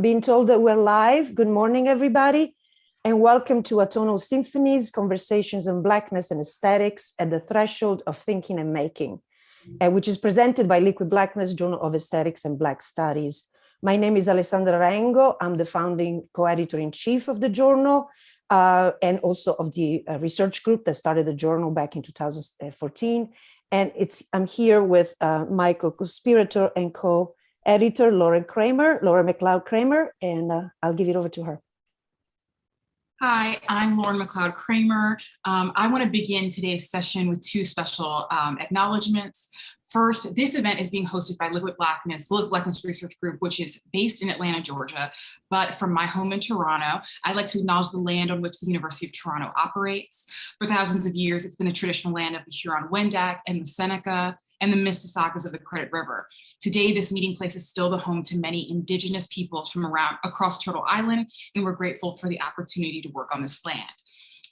being told that we're live. Good morning, everybody, and welcome to Atonal Symphonies, Conversations on Blackness and Aesthetics at the Threshold of Thinking and Making, which is presented by Liquid Blackness, Journal of Aesthetics and Black Studies. My name is Alessandra Rengo. I'm the founding co-editor-in-chief of the journal and also of the research group that started the journal back in 2014. And I'm here with my co-conspirator and co-editor, Lauren McLeod Kramer, and I'll give it over to her. Hi, I'm Lauren McLeod Kramer. I want to begin today's session with two special acknowledgements. First, this event is being hosted by Liquid Blackness Research Group, which is based in Atlanta, Georgia. But from my home in Toronto, I'd like to acknowledge the land on which the University of Toronto operates. For thousands of years, it's been a traditional land of the Huron-Wendat and the Seneca and the Mississaugas of the Credit River. Today, this meeting place is still the home to many Indigenous peoples from across Turtle Island, and we're grateful for the opportunity to work on this land.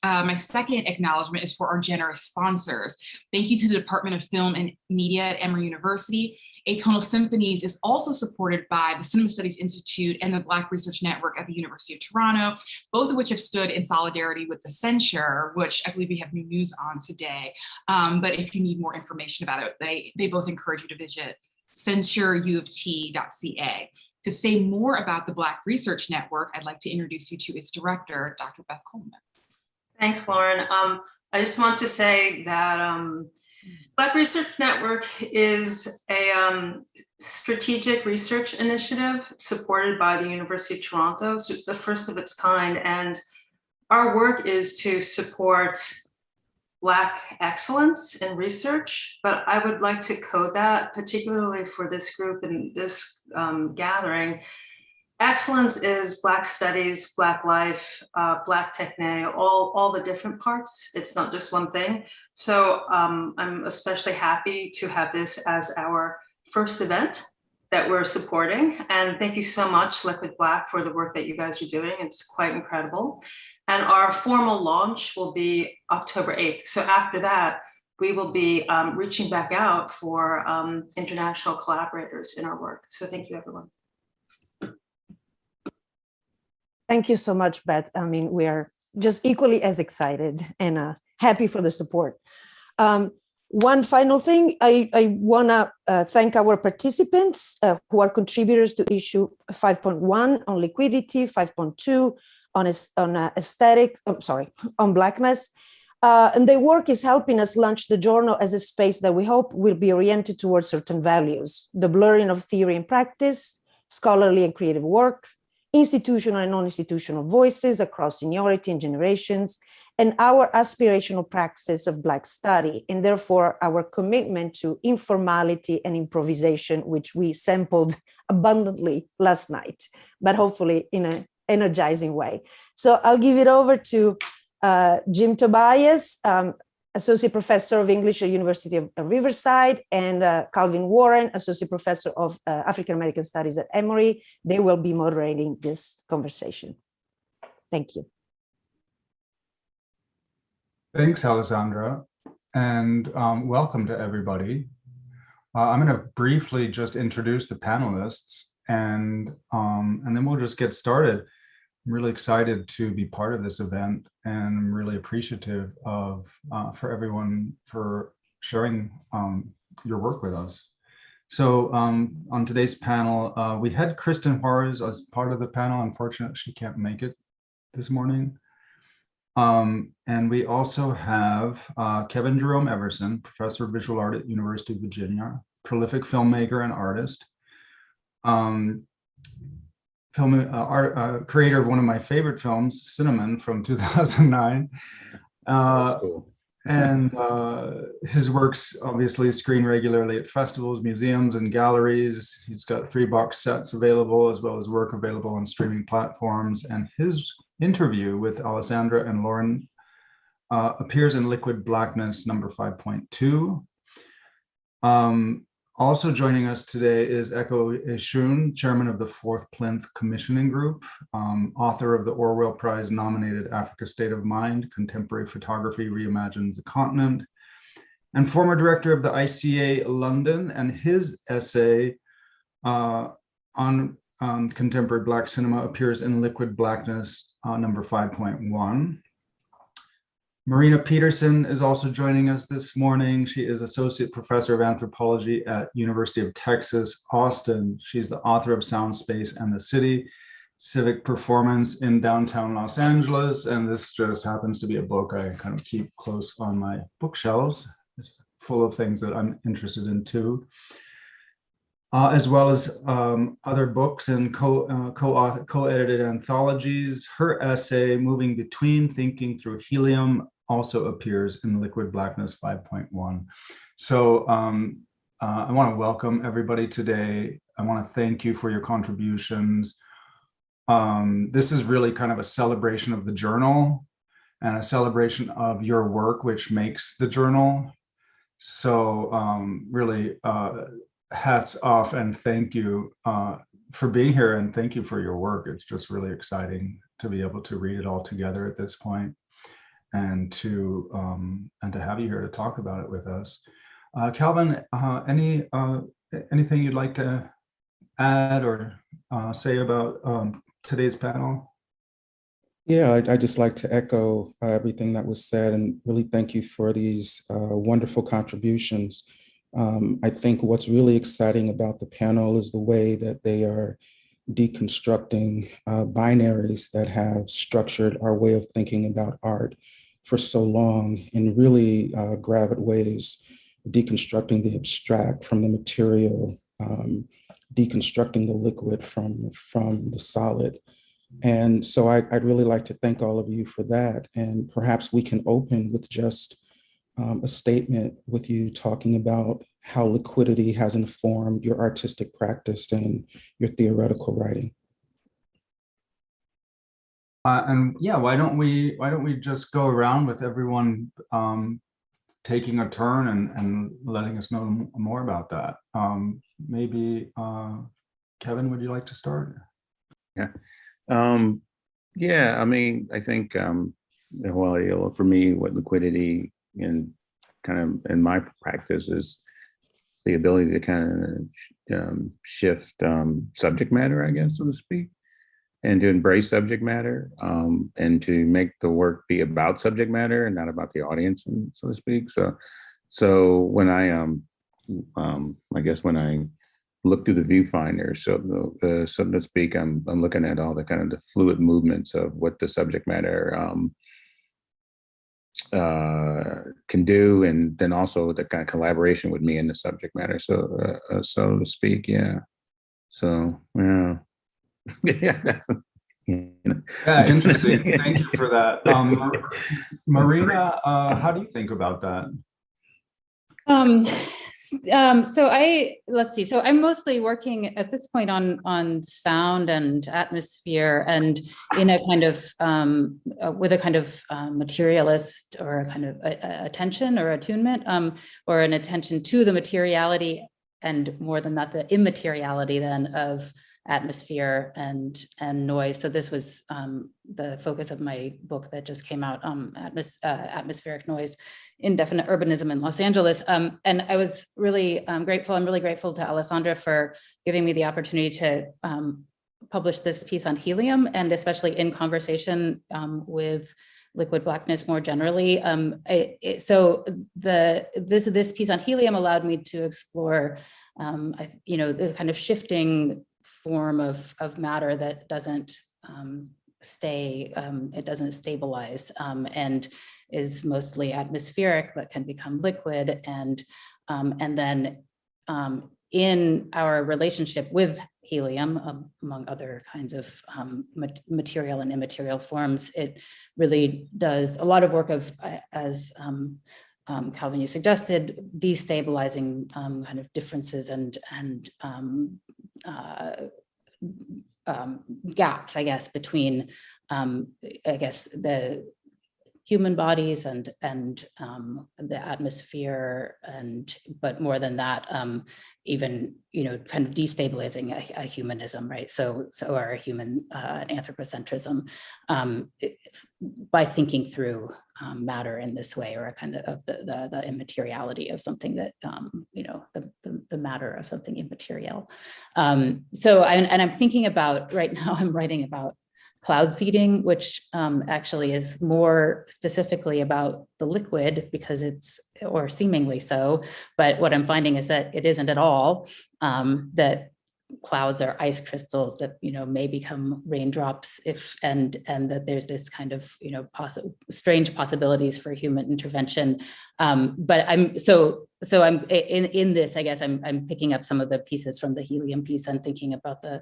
My second acknowledgement is for our generous sponsors. Thank you to the Department of Film and Media at Emory University. Atonal Symphonies is also supported by the Cinema Studies Institute and the Black Research Network at the University of Toronto, both of which have stood in solidarity with the censure, which I believe we have new news on today. But if you need more information about it, they both encourage you to visit censureuft.ca. To say more about the Black Research Network, I'd like to introduce you to its director, Dr. Beth Coleman. Thanks, Lauren. I just want to say that Black Research Network is a strategic research initiative supported by the University of Toronto. So it's the first of its kind. And our work is to support Black excellence in research. But I would like to code that, particularly for this group and this gathering. Excellence is Black studies, Black life, Black techne, all the different parts. It's not just one thing. So I'm especially happy to have this as our first event that we're supporting. And thank you so much, Liquid Black, for the work that you guys are doing. It's quite incredible. And our formal launch will be October 8th. So after that, we will be reaching back out for international collaborators in our work. So thank you, everyone. Thank you so much, Beth. I mean, we are just equally as excited and happy for the support. One final thing, I want to thank our participants who are contributors to issue 5.1 on liquidity, 5.2 on Blackness. And their work is helping us launch the journal as a space that we hope will be oriented towards certain values: the blurring of theory and practice, scholarly and creative work, institutional and non-institutional voices across seniority and generations, and our aspirational praxis of Black study, and therefore our commitment to informality and improvisation, which we sampled abundantly last night, but hopefully in an energizing way. So I'll give it over to Jim Tobias, Associate Professor of English at University of Riverside, and Calvin Warren, Associate Professor of African American Studies at Emory. They will be moderating this conversation. Thank you. Thanks, Alessandra, and welcome to everybody. I'm going to briefly just introduce the panelists, and then we'll just get started. I'm really excited to be part of this event, and I'm really appreciative of for everyone for sharing your work with us. So on today's panel, we had Kristin Juarez as part of the panel. Unfortunately, she can't make it this morning. And we also have Kevin Jerome Everson, Professor of Visual Art at University of Virginia, prolific filmmaker and artist. Creator of one of my favorite films, Cinnamon, from 2009. Cool. And his works obviously screen regularly at festivals, museums, and galleries. He's got 3 box sets available, as well as work available on streaming platforms. And his interview with Alessandra and Lauren appears in Liquid Blackness number 5.2. Also joining us today is Ekow Eshun, chairman of the 4th Plinth Commissioning Group, author of the Orwell Prize nominated Africa State of Mind, Contemporary Photography Reimagines the Continent, and former director of the ICA London, and his essay on Contemporary Black Cinema appears in Liquid Blackness, number 5.1. Marina Peterson is also joining us this morning. She is Associate Professor of Anthropology at University of Texas, Austin. She's the author of Sound, Space, and the City, Civic Performance in Downtown Los Angeles. And this just happens to be a book I kind of keep close on my bookshelves. It's full of things that I'm interested in too. As well as other books and co-edited anthologies. Her essay, Moving Between Thinking Through Helium, also appears in Liquid Blackness 5.1. So I want to welcome everybody today. I want to thank you for your contributions. This is really kind of a celebration of the journal and a celebration of your work, which makes the journal. So really, hats off and thank you for being here, and thank you for your work. It's just really exciting to be able to read it all together at this point, and to have you here to talk about it with us. Calvin, anything you'd like to add or say about today's panel? Yeah, I'd just like to echo everything that was said, and really thank you for these wonderful contributions. I think what's really exciting about the panel is the way that they are deconstructing binaries that have structured our way of thinking about art for so long in really gravid ways, deconstructing the abstract from the material, deconstructing the liquid from the solid. And so I'd really like to thank all of you for that. And perhaps we can open with just a statement with you talking about how liquidity has informed your artistic practice and your theoretical writing. And yeah, why don't we just go around with everyone taking a turn and letting us know more about that. Maybe Kevin, would you like to start? Yeah. Yeah, I mean, I think, well, for me, what liquidity in kind of in my practice is the ability to kind of shift subject matter, I guess, so to speak, and to embrace subject matter, and to make the work be about subject matter and not about the audience, so to speak. So when I guess when I look through the viewfinder, so to speak, I'm looking at all the kind of the fluid movements of what the subject matter can do, and then also the kind of collaboration with me in the subject matter, so to speak. Yeah. So yeah. Yeah. Yeah, interesting. Thank you for that. Marina, how do you think about that? Let's see. So I'm mostly working at this point on sound and atmosphere, and in a kind of with a kind of materialist or a kind of attention or attunement, or an attention to the materiality, and more than that, the immateriality then of atmosphere and noise. So this was the focus of my book that just came out, Atmospheric Noise, Indefinite Urbanism in Los Angeles. And I was really grateful. I'm really grateful to Alessandra for giving me the opportunity to publish this piece on helium, and especially in conversation with liquid blackness more generally. So this piece on helium allowed me to explore, the kind of shifting form of matter that doesn't it doesn't stabilize, and is mostly atmospheric, but can become liquid. And then in our relationship with helium, among other kinds of material and immaterial forms, it really does a lot of work of, as Calvin, you suggested, destabilizing kind of differences and gaps, I guess, between, the human bodies and the atmosphere, but more than that, even kind of destabilizing a humanism, right? So our human anthropocentrism, by thinking through matter in this way, or a kind of the immateriality of something that the matter of something immaterial. So I'm thinking about right now. I'm writing about cloud seeding, which actually is more specifically about the liquid, because or seemingly so, but what I'm finding is that it isn't at all, that clouds are ice crystals that may become raindrops and that there's this kind of strange possibilities for human intervention. But I'm in this, I guess I'm picking up some of the pieces from the helium piece and thinking about the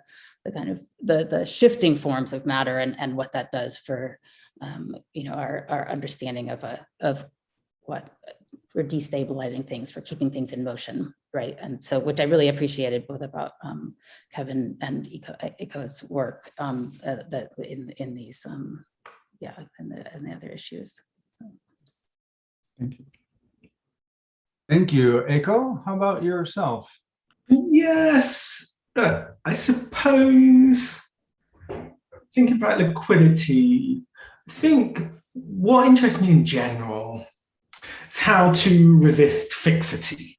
kind of the shifting forms of matter and what that does for our understanding of what for destabilizing things, for keeping things in motion, right? And so, which I really appreciated both about Kevin and Ekow's work that in these, and the other issues. So. Thank you. Thank you. Ekow, how about yourself? Yes, I suppose, thinking about liquidity, I think what interests me in general is how to resist fixity.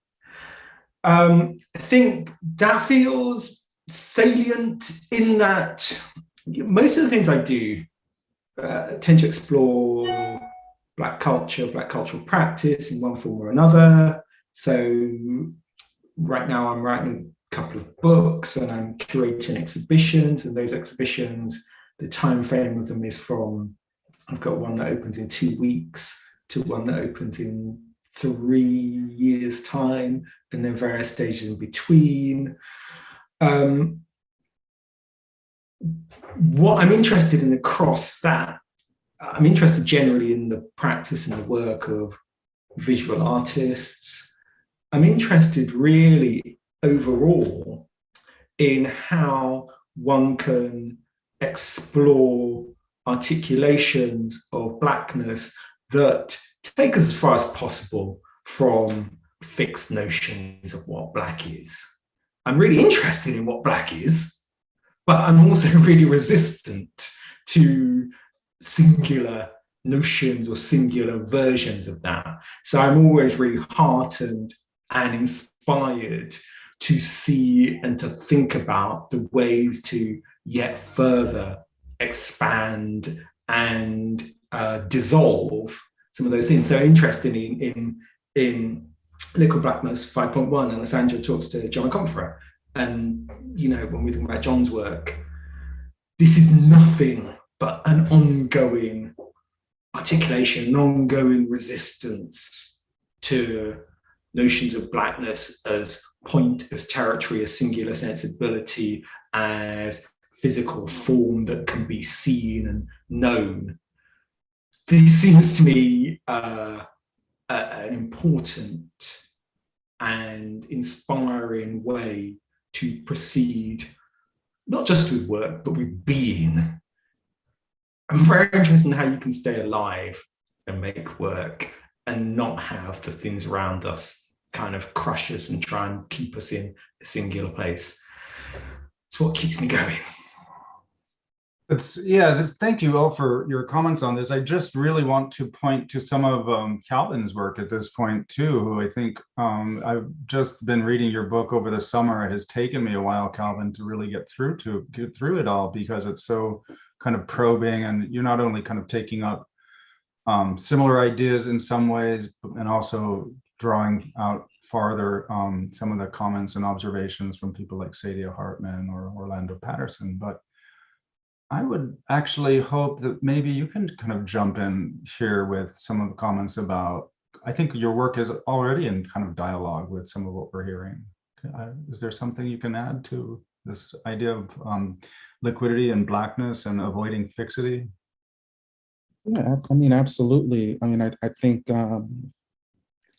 I think that feels salient in that most of the things I do tend to explore Black culture, Black cultural practice in one form or another. So right now I'm writing a couple of books and I'm curating exhibitions, and those exhibitions, the time frame of them is from, I've got one that opens in 2 weeks to one that opens in 3 years' time, and then various stages in between. What I'm interested in across that, I'm interested generally in the practice and the work of visual artists. I'm interested really overall in how one can explore articulations of Blackness that take us as far as possible from fixed notions of what Black is. I'm really interested in what Black is, but I'm also really resistant to singular notions or singular versions of that. So I'm always really heartened and inspired to see and to think about the ways to yet further expand and dissolve some of those things. So interestingly, in Liquid Blackness 5.1, Alessandra talks to John Comfort, and when we think about John's work, this is nothing but an ongoing articulation, an ongoing resistance to notions of Blackness as point, as territory, as singular sensibility, as physical form that can be seen and known. This seems to me an important and inspiring way to proceed, not just with work, but with being. I'm very interested in how you can stay alive and make work and not have the things around us kind of crush us and try and keep us in a singular place. It's what keeps me going. Thank you all for your comments on this. I just really want to point to some of Calvin's work at this point too, who I think I've just been reading your book over the summer. It has taken me a while, Calvin, to really get through it all, because it's so kind of probing, and you're not only kind of taking up similar ideas in some ways, and also drawing out farther some of the comments and observations from people like Saidiya Hartman or Orlando Patterson. But I would actually hope that maybe you can kind of jump in here with some of the comments about, I think your work is already in kind of dialogue with some of what we're hearing. Is there something you can add to this idea of liquidity and Blackness and avoiding fixity? Yeah, I mean, absolutely. I mean, I think,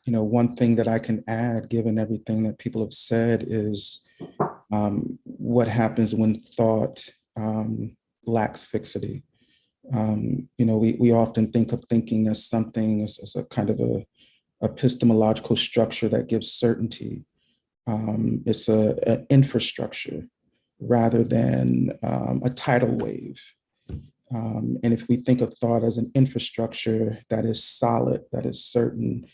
one thing that I can add, given everything that people have said, is what happens when thought lacks fixity. We often think of thinking as something as a kind of a epistemological structure that gives certainty. It's an infrastructure rather than a tidal wave. And if we think of thought as an infrastructure that is solid, that is certain,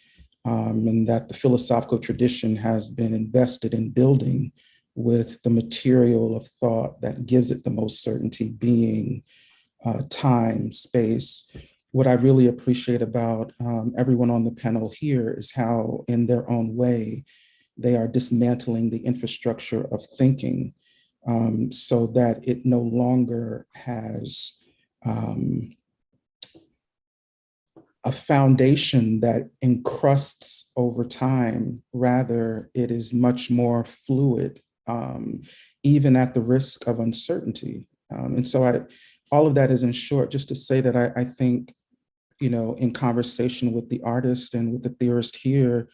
and that the philosophical tradition has been invested in building with the material of thought that gives it the most certainty, being time, space. What I really appreciate about everyone on the panel here is how, in their own way, they are dismantling the infrastructure of thinking so that it no longer has a foundation that encrusts over time. Rather, it is much more fluid, even at the risk of uncertainty. And so all of that is, in short, just to say that I think, in conversation with the artist and with the theorist here,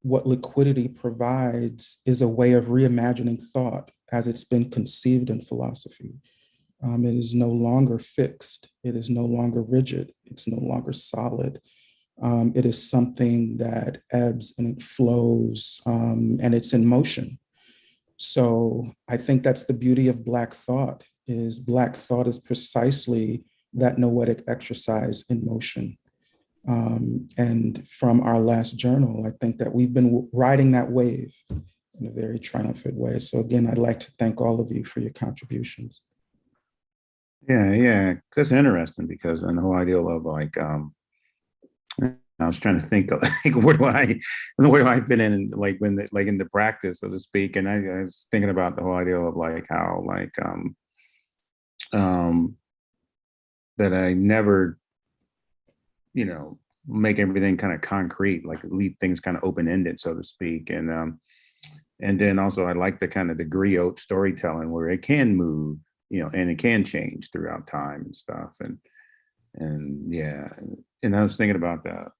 what liquidity provides is a way of reimagining thought as it's been conceived in philosophy. It is no longer fixed. It is no longer rigid. It's no longer solid. It is something that ebbs and it flows, and it's in motion. So I think that's the beauty of Black thought is precisely that noetic exercise in motion. And from our last journal, I think that we've been riding that wave in a very triumphant way. So again, I'd like to thank all of you for your contributions. Yeah, that's interesting because and the whole idea of like, I was trying to think of like where do I fit in like in the practice, so to speak, and I was thinking about the whole idea of like how like that I never make everything kind of concrete, like leave things kind of open-ended, so to speak, and then also I like the kind of the griot storytelling where it can move, and it can change throughout time and stuff, and yeah, and I was thinking about that.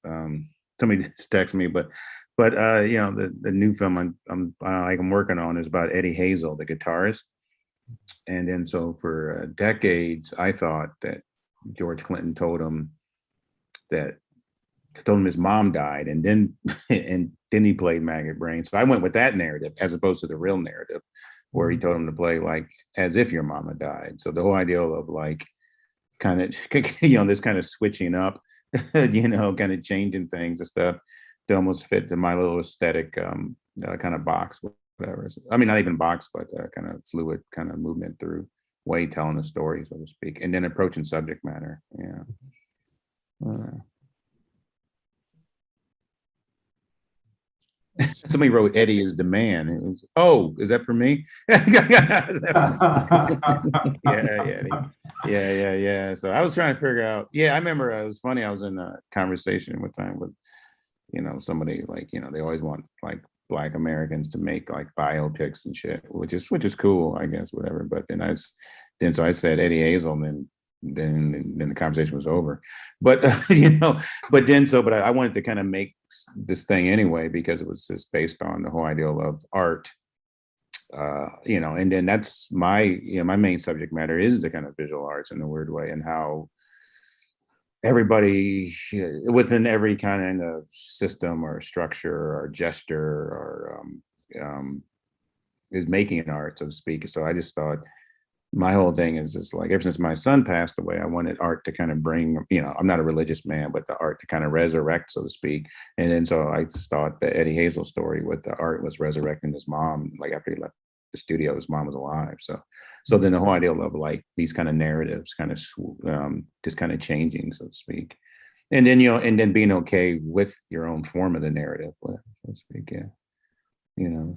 Somebody just texted me, but the new film I'm working on is about Eddie Hazel, the guitarist, and then so for decades I thought that George Clinton told him his mom died, and then he played Maggot Brain. So I went with that narrative as opposed to the real narrative, where he told him to play like as if your mama died. So the whole idea of like kind of this kind of switching up, kind of changing things and stuff to almost fit to my little aesthetic kind of box, whatever. I mean, not even box, but kind of fluid kind of movement through way telling a story, so to speak, and then approaching subject matter. Yeah. Somebody wrote Eddie is the man. It was, is that for me? Yeah. So I was trying to figure out. Yeah, I remember it was funny. I was in a conversation one time with, somebody like, they always want like Black Americans to make like biopics and shit, which is cool, I guess, whatever. But then so I said Eddie Hazel, and then the conversation was over. But but I wanted to kind of make this thing anyway because it was just based on the whole idea of art, and then that's my main subject matter is the kind of visual arts in a weird way, and how everybody within every kind of system or structure or gesture or is making an art, so to speak. So I just thought my whole thing is just like, ever since my son passed away, I wanted art to kind of bring, I'm not a religious man, but the art to kind of resurrect, so to speak. And then so I just thought the Eddie Hazel story with the art was resurrecting his mom, like after he left the studio, his mom was alive. So then the whole idea of like these kind of narratives kind of just kind of changing, so to speak. And then, and then being okay with your own form of the narrative, so to speak. Yeah.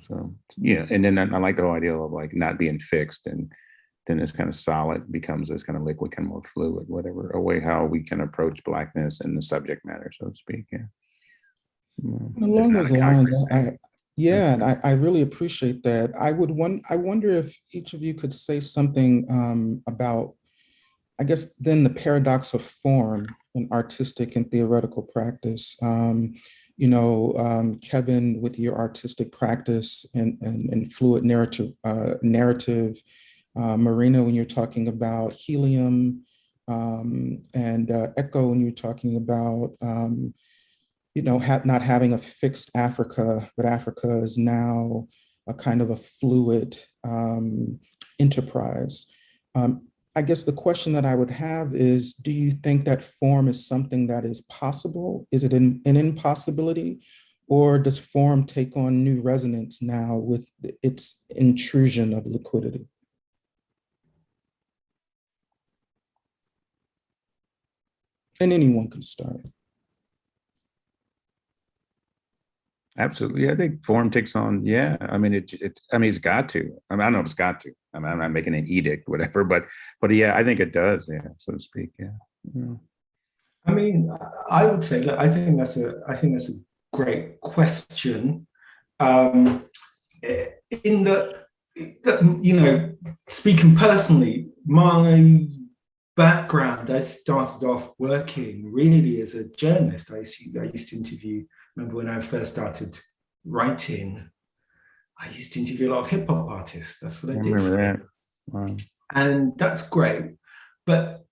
So, yeah. And then I like the whole idea of like not being fixed, and then this kind of solid becomes this kind of liquid, kind of more fluid, whatever, a way how we can approach Blackness and the subject matter, so to speak. Yeah. Along those lines, I really appreciate that. I wonder if each of you could say something about, I guess, then the paradox of form in artistic and theoretical practice. Kevin, with your artistic practice and fluid narrative, Marina, when you're talking about helium, And Ekow, when you're talking about, not having a fixed Africa, but Africa is now a kind of a fluid enterprise. I guess the question that I would have is, do you think that form is something that is possible? Is it an impossibility? Or does form take on new resonance now with its intrusion of liquidity? And anyone can start. Absolutely. I think form takes on, yeah. I mean, it's got to. I don't know if it's got to. I'm not making an edict, whatever, but yeah, I think it does, yeah, so to speak, yeah. I mean, I would say, look, I think that's a great question. In that, speaking personally, my background, I started off working really as a journalist. I used to interview. Remember when I first started writing, I used to interview a lot of hip hop artists. That's what I did. Remember that. Wow. And that's great. But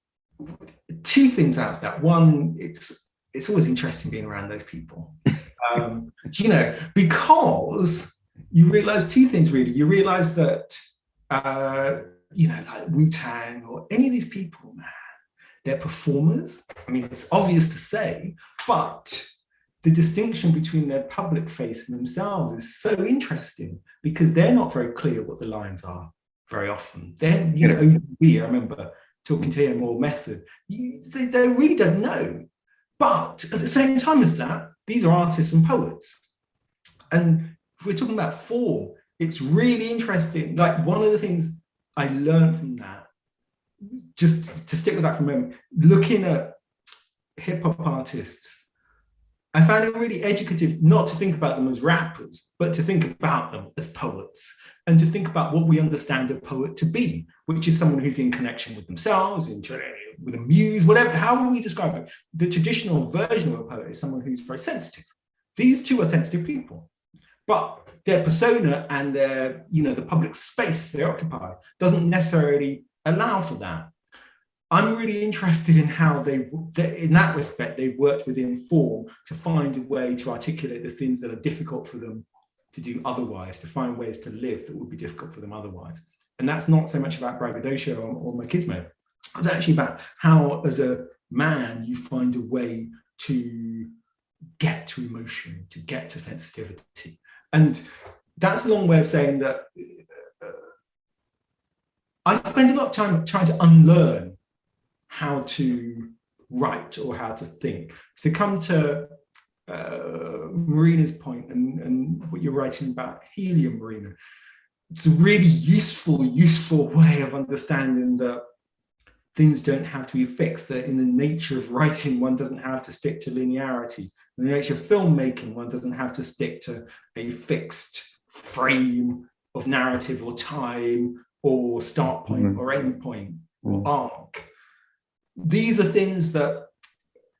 two things out of that. One, it's always interesting being around those people. Because you realize two things really. You realize that, like Wu-Tang or any of these people, man, they're performers. I mean, it's obvious to say, but the distinction between their public face and themselves is so interesting because they're not very clear what the lines are very often. They're, I remember talking to him or Method, they really don't know. But at the same time as that, these are artists and poets. And if we're talking about form, it's really interesting. Like one of the things I learned from that, just to stick with that for a moment, looking at hip hop artists, I found it really educative not to think about them as rappers, but to think about them as poets and to think about what we understand a poet to be, which is someone who's in connection with themselves, with a muse, whatever, however we describe it. The traditional version of a poet is someone who's very sensitive. These two are sensitive people, but their persona and their, the public space they occupy doesn't necessarily allow for that. I'm really interested in how in that respect, they've worked within form to find a way to articulate the things that are difficult for them to do otherwise, to find ways to live that would be difficult for them otherwise. And that's not so much about braggadocio or machismo. It's actually about how, as a man, you find a way to get to emotion, to get to sensitivity. And that's a long way of saying that I spend a lot of time trying to unlearn how to write or how to think. To come to Marina's point and what you're writing about helium, Marina, it's a really useful way of understanding that things don't have to be fixed, that in the nature of writing, one doesn't have to stick to linearity. In the nature of filmmaking, one doesn't have to stick to a fixed frame of narrative or time or start point or end point or arc. These are things that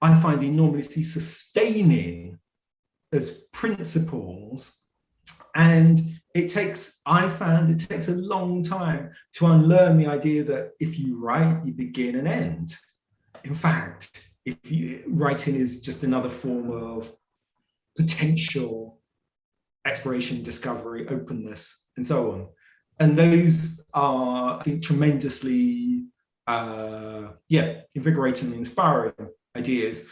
I find enormously sustaining as principles. And I found it takes a long time to unlearn the idea that if you write, you begin and end. In fact, writing is just another form of potential exploration, discovery, openness, and so on. And those are, I think, tremendously invigorating and inspiring ideas.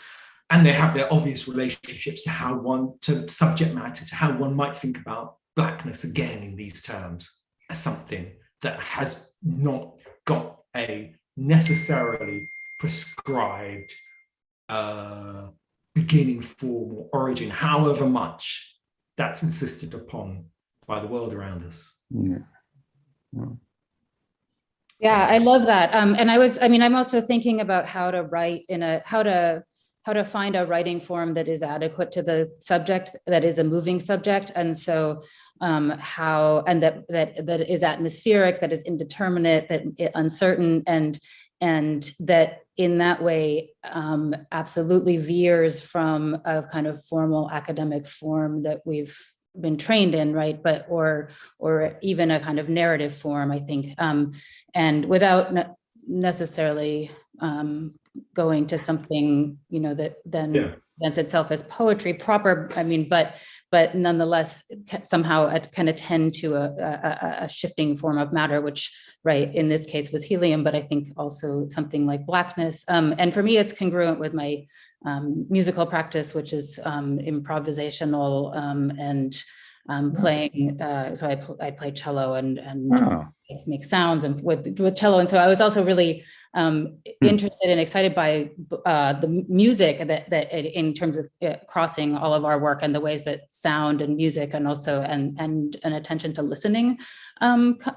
And they have their obvious relationships to subject matter, to how one might think about Blackness again in these terms as something that has not got a necessarily prescribed beginning, form, or origin, however much that's insisted upon by the world around us. Yeah, I love that. I'm also thinking about how to write how to find a writing form that is adequate to the subject, that is a moving subject. And so that is atmospheric, that is indeterminate, that uncertain, and that in that way absolutely veers from a kind of formal academic form that we've been trained in, right? But or even a kind of narrative form, I think, and without necessarily going to something, that then presents itself as poetry proper. I mean, but nonetheless, somehow kind of tend to a shifting form of matter, which, right, in this case was helium, but I think also something like blackness. And for me, it's congruent with my musical practice, which is improvisational and playing. So I play cello and make sounds and with cello. And so I was also really interested and excited by the music that in terms of crossing all of our work and the ways that sound and music and also and an attention to listening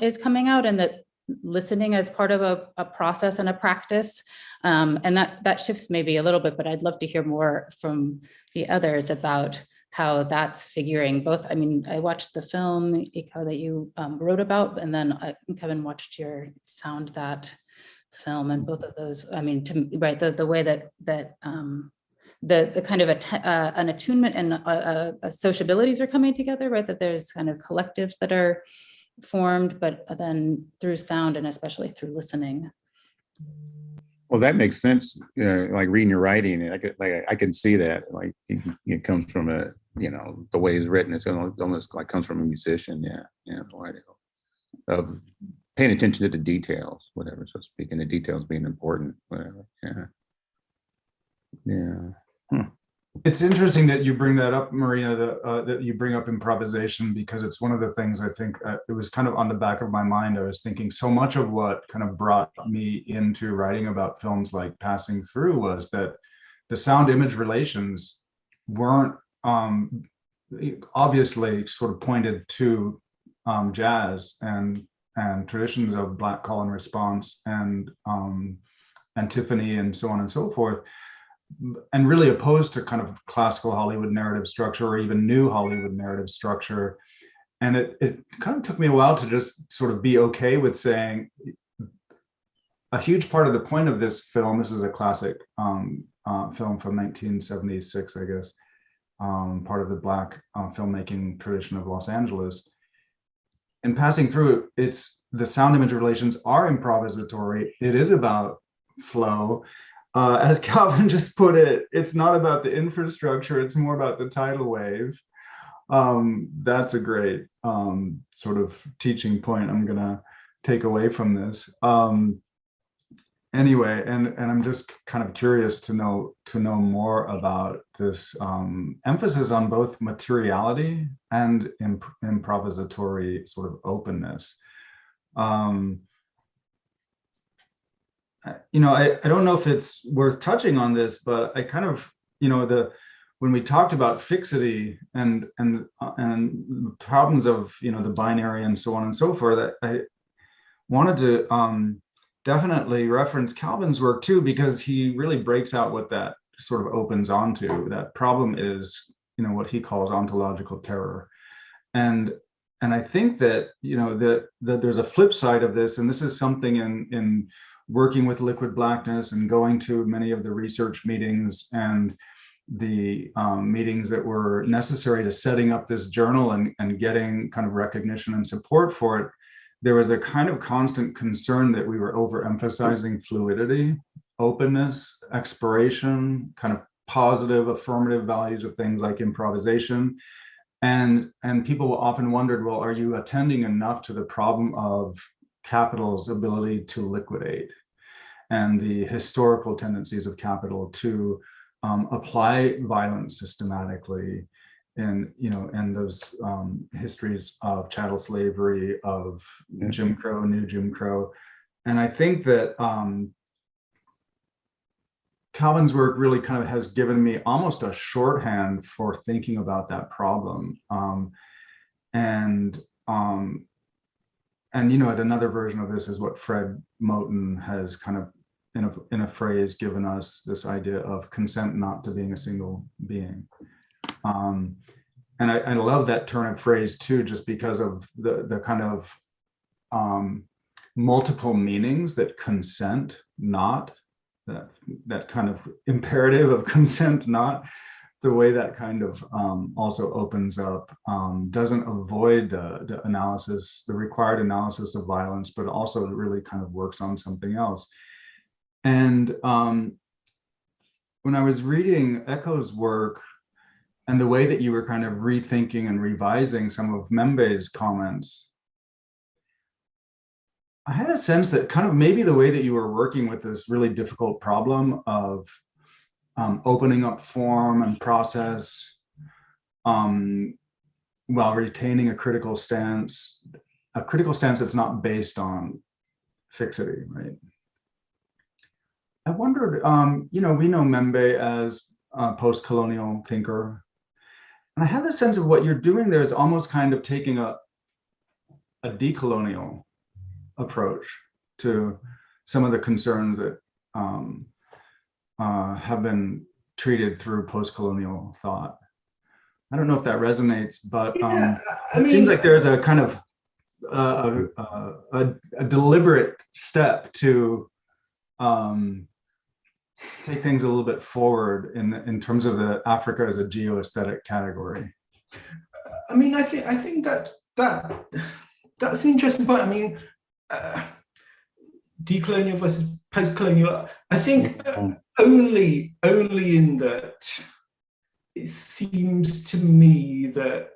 is coming out, and that listening as part of a process and a practice. And that shifts maybe a little bit, but I'd love to hear more from the others about how that's figuring both. I mean, I watched the film, Ekow, that you wrote about, and then Kevin watched your Sound That film, and both of those, I mean, the way that the kind of an attunement and sociabilities are coming together, right? That there's kind of collectives that are formed, but then through sound and especially through listening. Well, that makes sense. Like reading your writing, I can see that. Like it comes from the way it's written. It's almost like comes from a musician. Yeah. Of paying attention to the details, whatever, so to speak, and the details being important, whatever. Yeah. It's interesting that you bring that up, Marina, that you bring up improvisation, because it's one of the things I think it was kind of on the back of my mind. I was thinking so much of what kind of brought me into writing about films like Passing Through was that the sound image relations weren't obviously sort of pointed to jazz and traditions of Black call and response and antiphony and so on and so forth, and really opposed to kind of classical Hollywood narrative structure or even new Hollywood narrative structure. And it kind of took me a while to just sort of be okay with saying a huge part of the point of this film, this is a classic film from 1976, I guess, part of the Black filmmaking tradition of Los Angeles. In Passing Through, the sound image relations are improvisatory. It is about flow. As Calvin just put it, it's not about the infrastructure, it's more about the tidal wave. That's a great sort of teaching point I'm gonna take away from this. Anyway, and I'm just kind of curious to know more about this emphasis on both materiality and improvisatory sort of openness. I don't know if it's worth touching on this, but I kind of, when we talked about fixity and problems of, the binary and so on and so forth, I wanted to definitely reference Calvin's work too, because he really breaks out what that sort of opens onto. That problem is, what he calls ontological terror. And I think that, that there's a flip side of this, and this is something in working with Liquid Blackness and going to many of the research meetings and the meetings that were necessary to setting up this journal and getting kind of recognition and support for it. There was a kind of constant concern that we were overemphasizing fluidity, openness, exploration, kind of positive, affirmative values of things like improvisation. And people often wondered, well, are you attending enough to the problem of capital's ability to liquidate and the historical tendencies of capital to apply violence systematically in those histories of chattel slavery, of Jim Crow, new Jim Crow. And I think that Calvin's work really kind of has given me almost a shorthand for thinking about that problem. And another version of this is what Fred Moten has kind of in a phrase given us, this idea of consent not to being a single being. And I love that turn of phrase too, just because of the kind of multiple meanings that consent not, that kind of imperative of consent not, the way that kind of also opens up, doesn't avoid the analysis, the required analysis of violence, but also really kind of works on something else. And when I was reading Ekow's work and the way that you were kind of rethinking and revising some of Membe's comments, I had a sense that kind of maybe the way that you were working with this really difficult problem of opening up form and process while retaining a critical stance that's not based on fixity, right? I wondered, we know Membe as a post-colonial thinker, and I had the sense of what you're doing there is almost kind of taking a decolonial approach to some of the concerns that have been treated through post-colonial thought. I don't know if that resonates, but it seems like there's a kind of a deliberate step to take things a little bit forward in terms of the Africa as a geoaesthetic category. I mean, I think that's an interesting point. I mean, decolonial versus post-colonial. I think only in that it seems to me that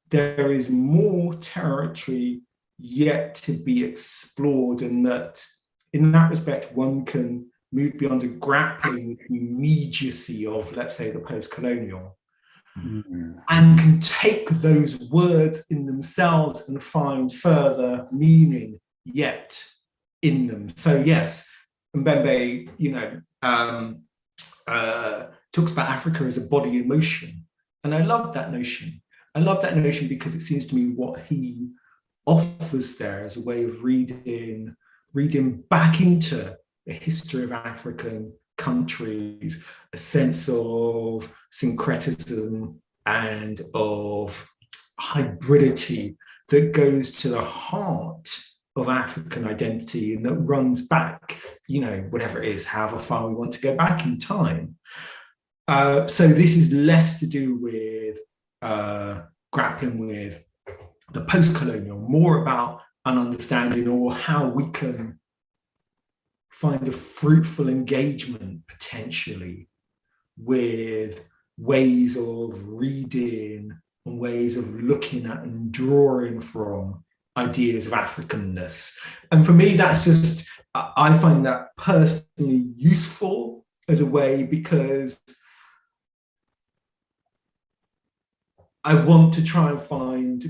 there is more territory yet to be explored, and that in that respect one can move beyond a grappling immediacy of, let's say, the post-colonial, and can take those words in themselves and find further meaning yet in them. So yes, Mbembe, talks about Africa as a body in motion, and I love that notion. I love that notion because it seems to me what he offers there as a way of reading back into the history of African countries, a sense of syncretism and of hybridity that goes to the heart of African identity and that runs back, whatever it is, however far we want to go back in time. So this is less to do with grappling with the post-colonial, more about an understanding or how we can find a fruitful engagement potentially with ways of reading and ways of looking at and drawing from ideas of Africanness. And for me, that's just, I find that personally useful as a way, because I want to try and find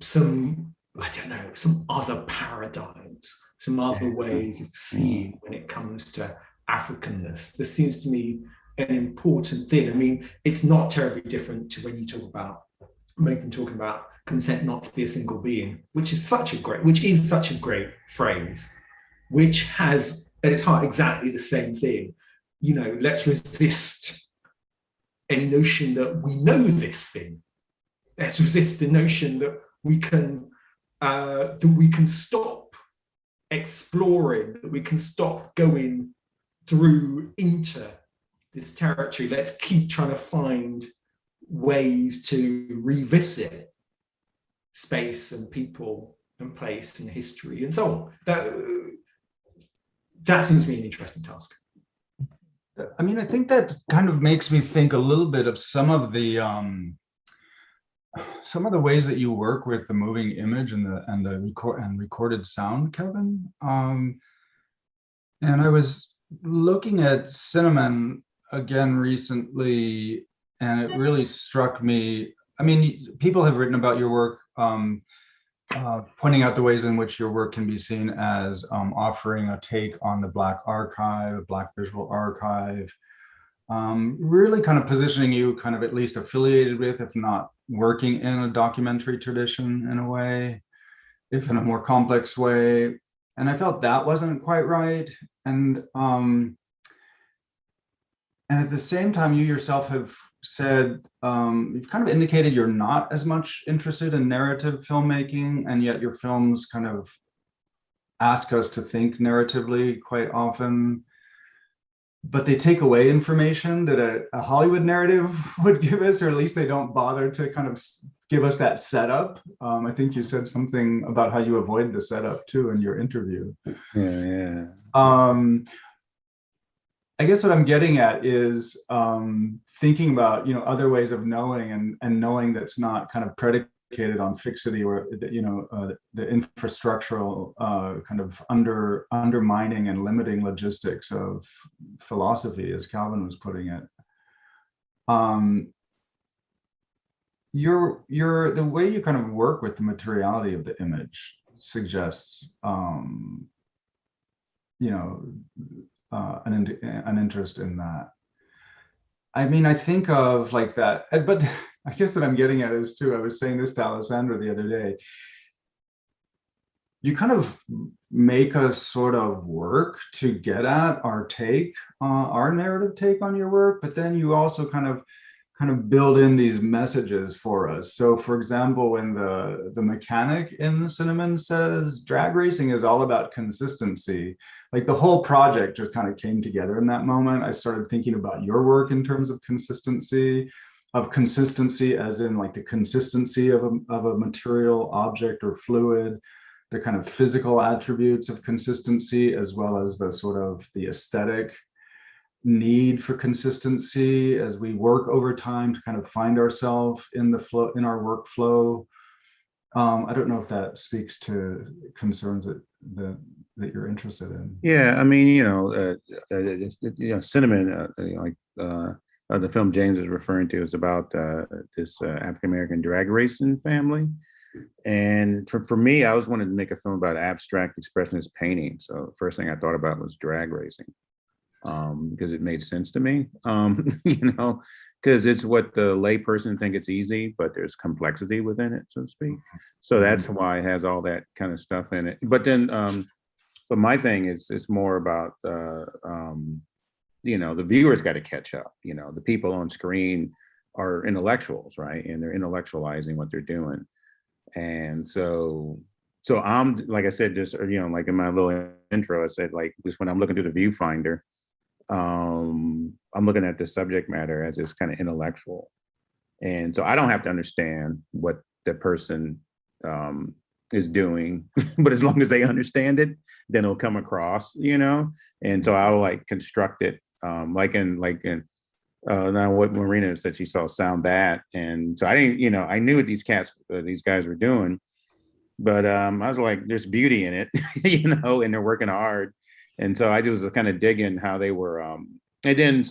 some other paradigms, some other ways of seeing when it comes to Africanness. This seems to me an important thing. I mean, it's not terribly different to when you talk about talking about consent not to be a single being, which is such a great phrase, which has at its heart exactly the same thing. Let's resist any notion that we know this thing. Let's resist the notion that we can stop exploring, that we can stop going through into this territory. Let's keep trying to find ways to revisit space and people and place and history and so on. That seems to be an interesting task. I mean, I think that kind of makes me think a little bit of some of the ways that you work with the moving image and recorded sound, Kevin. And I was looking at Cinnamon again recently, and it really struck me. I mean, people have written about your work, pointing out the ways in which your work can be seen as offering a take on the Black archive, Black visual archive, really kind of positioning you kind of at least affiliated with, if not working in a documentary tradition in a way, if in a more complex way. And I felt that wasn't quite right. And at the same time, you yourself have said, you've kind of indicated you're not as much interested in narrative filmmaking, and yet your films kind of ask us to think narratively quite often, but they take away information that a Hollywood narrative would give us, or at least they don't bother to kind of give us that setup. I think you said something about how you avoid the setup too in your interview. Yeah. I guess what I'm getting at is thinking about, other ways of knowing and knowing that's not kind of predicated on fixity or, the infrastructural kind of undermining and limiting logistics of philosophy, as Calvin was putting it. The way you kind of work with the materiality of the image suggests, an interest in that. I mean, I think of like that, but I guess what I'm getting at is too, I was saying this to Alessandra the other day, you kind of make us sort of work to get at our narrative take on your work, but then you also kind of build in these messages for us. So for example, when the mechanic in Cinnamon says drag racing is all about consistency, like the whole project just kind of came together in that moment. I started thinking about your work in terms of consistency as in like the consistency of a material object or fluid, the kind of physical attributes of consistency, as well as the sort of the aesthetic need for consistency as we work over time to kind of find ourselves in our workflow. I don't know if that speaks to concerns that you're interested in. Yeah, I mean, Cinnamon, the film James is referring to is about this African-American drag racing family. And for me, I always wanted to make a film about abstract expressionist painting. So the first thing I thought about was drag racing. Because it made sense to me, because it's what the layperson think it's easy, but there's complexity within it, so to speak. So that's why it has all that kind of stuff in it. But then, but my thing is, it's more about, the viewers got to catch up. The people on screen are intellectuals, right? And they're intellectualizing what they're doing. And so I'm, like I said, just, like in my little intro, I said, like, just when I'm looking through the viewfinder, I'm looking at the subject matter as it's kind of intellectual. And so I don't have to understand what the person is doing, but as long as they understand it, then it'll come across, and so I'll like construct it, like in now what Marina said, she saw Sound That. And so I didn't, I knew what these guys were doing, but I was like, there's beauty in it, and they're working hard. And so I just was kind of digging how they were, and then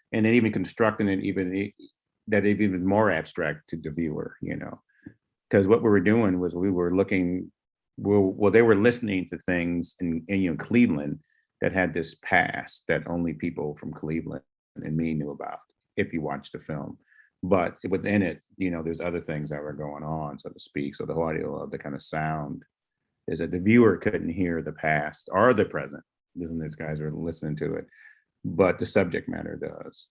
even constructing it even more abstract to the viewer, because what we were doing was we were looking, they were listening to things in Cleveland that had this past that only people from Cleveland and me knew about if you watch the film. But within it, there's other things that were going on, so to speak. So the audio of the kind of sound is that the viewer couldn't hear the past or the present, because these guys are listening to it, but the subject matter does,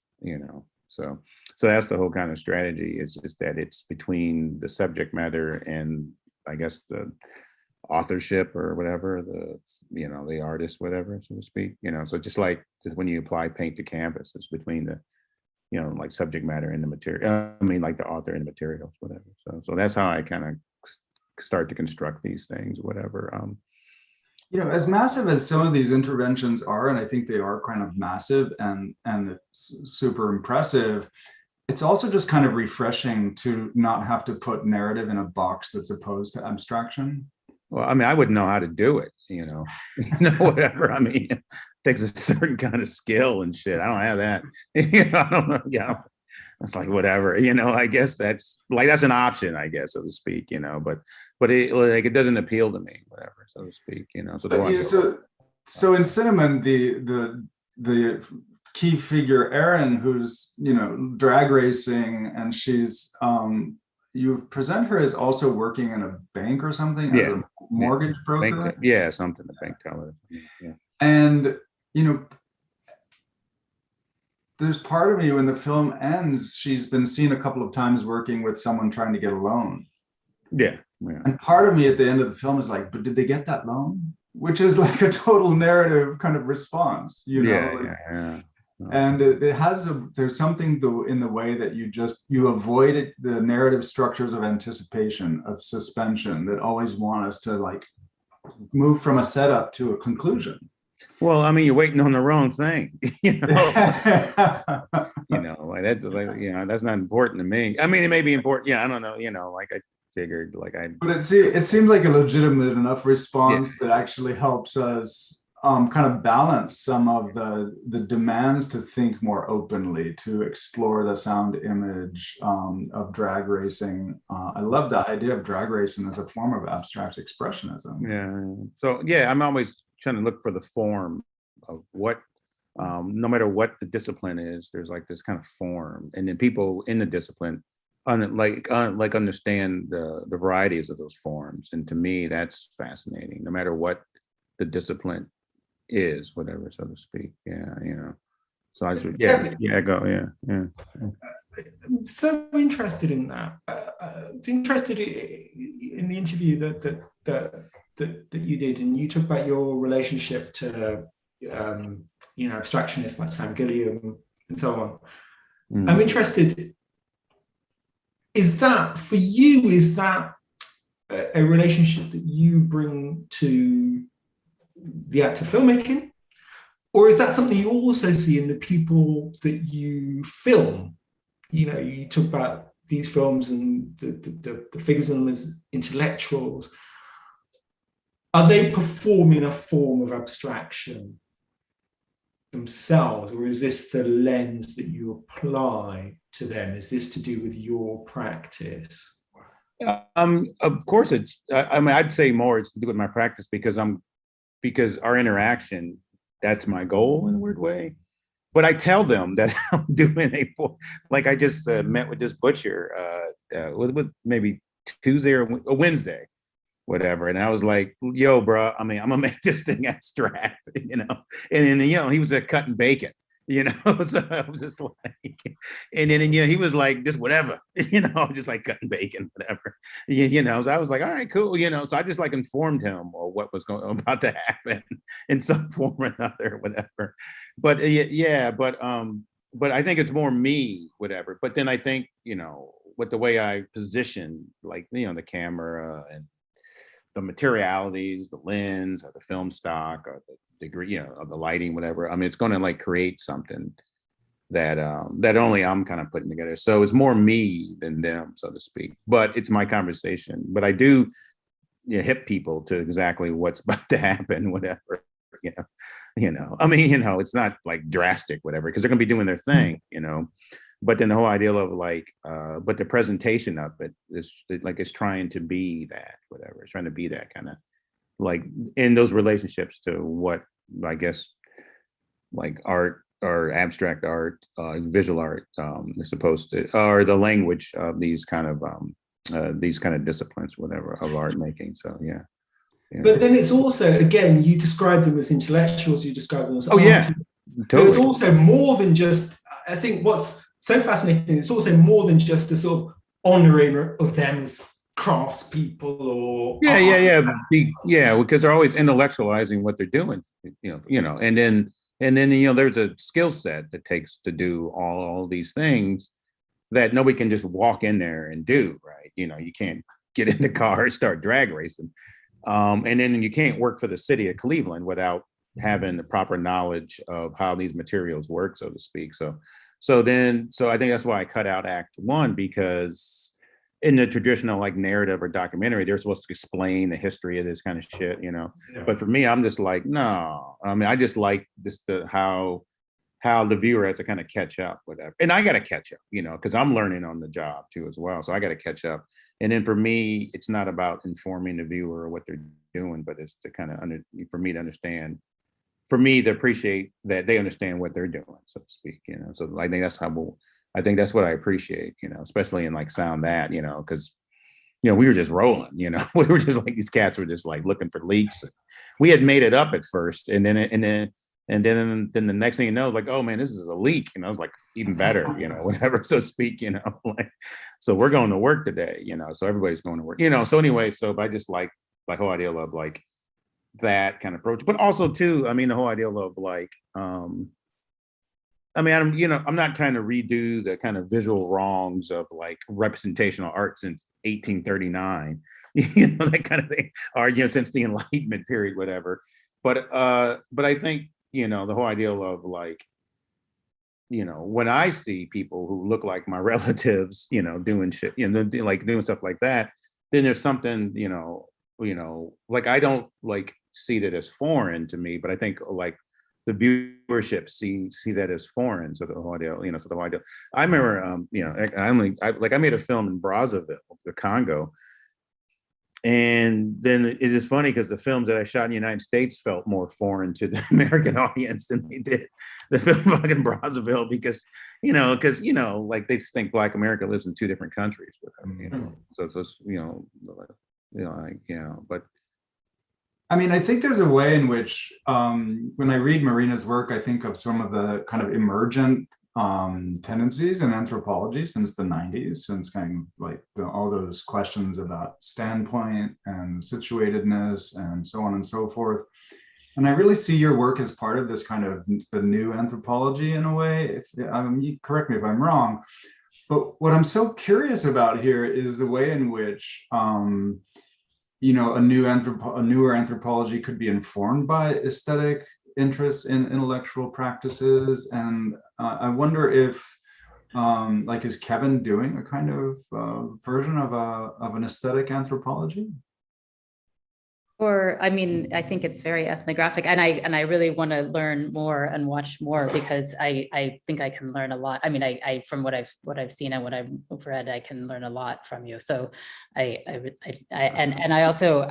So that's the whole kind of strategy, is that it's between the subject matter and, I guess, the authorship or whatever, the artist, whatever, so to speak, So just when you apply paint to canvas, it's between the, like subject matter and the material. I mean, like the author and the materials, whatever. So that's how I kind of start to construct these things, whatever. As massive as some of these interventions are, and I think they are kind of massive and it's super impressive, it's also just kind of refreshing to not have to put narrative in a box that's opposed to abstraction. Well, I mean, I wouldn't know how to do it, whatever. I mean, it takes a certain kind of skill and shit. I don't have that. I don't know. It's like, whatever, I guess that's an option, I guess, so to speak, but it doesn't appeal to me, whatever, so to speak, So in Cinnamon, the key figure, Erin, who's, drag racing, and she's, you present her as also working in a bank or something, as a mortgage broker? Something, a bank teller. Yeah. And, there's part of me, when the film ends, she's been seen a couple of times working with someone trying to get a loan. Yeah. And part of me at the end of the film is like, but did they get that loan? Which is like a total narrative kind of response, Yeah. And it has there's something in the way that you avoid it, the narrative structures of anticipation, of suspension, that always want us to like move from a setup to a conclusion. Well, I mean, you're waiting on the wrong thing, you know. Like that's like, that's not important to me. I mean, it may be important. Yeah, I don't know. Like I figured, like But it seems like a legitimate enough response that actually helps us kind of balance some of the demands to think more openly, to explore the sound image of drag racing. I love the idea of drag racing as a form of abstract expressionism. Yeah. So I'm always trying to look for the form of what, no matter what the discipline is, there's like this kind of form, and then people in the discipline understand the varieties of those forms. And to me, that's fascinating. No matter what the discipline is, whatever, so to speak. So I should, go. I'm so interested in that. It's interested in the interview that you did, and you talked about your relationship to abstractionists like Sam Gilliam and so on. I'm interested. Is that for you? Is that a relationship that you bring to the act of filmmaking, or is that something you also see in the people that you film? You talk about these films and the figures in them as intellectuals. Are they performing a form of abstraction themselves, or is this the lens that you apply to them? Is this to do with your practice? Of course, it's. I mean, I'd say more it's to do with my practice because our interaction, that's my goal in a weird way. But I tell them that I'm doing like I just met with this butcher with maybe Tuesday or Wednesday, whatever. And I was like, yo, bro, I mean, I'm gonna make this thing abstract, and then, he was cutting bacon, so I was just like, and then, he was like, just whatever, just like cutting bacon, whatever, so I was like, all right, cool, so I just like informed him or what was about to happen in some form or another, whatever. But but I think it's more me, whatever. But then I think, with the way I position, like, the camera and the materialities, the lens, or the film stock, or the degree, of the lighting, whatever. I mean, it's going to like create something that that only I'm kind of putting together. So it's more me than them, so to speak. But it's my conversation. But I do hip people to exactly what's about to happen, whatever. I mean, it's not like drastic, whatever, because they're going to be doing their thing, But then the whole idea of like, but the presentation of it is like it's trying to be that, whatever. It's trying to be that kind of like in those relationships to what I guess like art or abstract art, visual art is supposed to, or the language of these kind of disciplines, whatever, of art making. So yeah. But then it's also, again, you describe them as intellectuals, you describe them as artists. Yeah, totally. So it's also more than just, I think what's so fascinating, it's also more than just a sort of honoring of them as craftspeople or because they're always intellectualizing what they're doing, and then there's a skill set that takes to do all these things that nobody can just walk in there and do, right? You can't get in the car and start drag racing, and then you can't work for the city of Cleveland without having the proper knowledge of how these materials work, so to speak. So I think that's why I cut out Act One, because in the traditional like narrative or documentary, they're supposed to explain the history of this kind of shit, But for me, I'm just like, no. I mean, I just like how the viewer has to kind of catch up, whatever. And I got to catch up, because I'm learning on the job too as well. So I got to catch up. And then for me, it's not about informing the viewer or what they're doing, but it's to kind of for me to understand, for me to appreciate that they understand what they're doing, so to speak. So I think that's what I appreciate, especially in like sound that, because, we were just rolling, we were just like, these cats were just like looking for leaks. We had made it up at first. And then the next thing you know, like, oh man, this is a leak. And I was like, even better, whatever, so to speak, like, so we're going to work today, so everybody's going to work, so anyway, so I just like whole idea of like that kind of approach, but also too, I mean, the whole idea of like, I mean, I'm not trying to redo the kind of visual wrongs of like representational art since 1839, that kind of thing, or, since the Enlightenment period, whatever. But I think, the whole idea of like, when I see people who look like my relatives, doing shit, like doing stuff like that, then there's something, like I don't like see that as foreign to me, but I think like the viewership see that as foreign. So the whole idea, so the whole idea. I remember, I made a film in Brazzaville, the Congo, and then it is funny because the films that I shot in the United States felt more foreign to the American audience than they did the film fucking Brazzaville, because like they think Black America lives in two different countries, so it's but I mean, I think there's a way in which when I read Marina's work, I think of some of the kind of emergent tendencies in anthropology since the 90s, since kind of like all those questions about standpoint and situatedness and so on and so forth. And I really see your work as part of this kind of the new anthropology in a way. You correct me if I'm wrong, but what I'm so curious about here is the way in which a newer anthropology could be informed by aesthetic interests in intellectual practices. And I wonder if, is Kevin doing a kind of version of an aesthetic anthropology? Or, I mean, I think it's very ethnographic, and I really want to learn more and watch more, because I think I can learn a lot. I mean, I from what I've seen and what I've read, I can learn a lot from you. So I also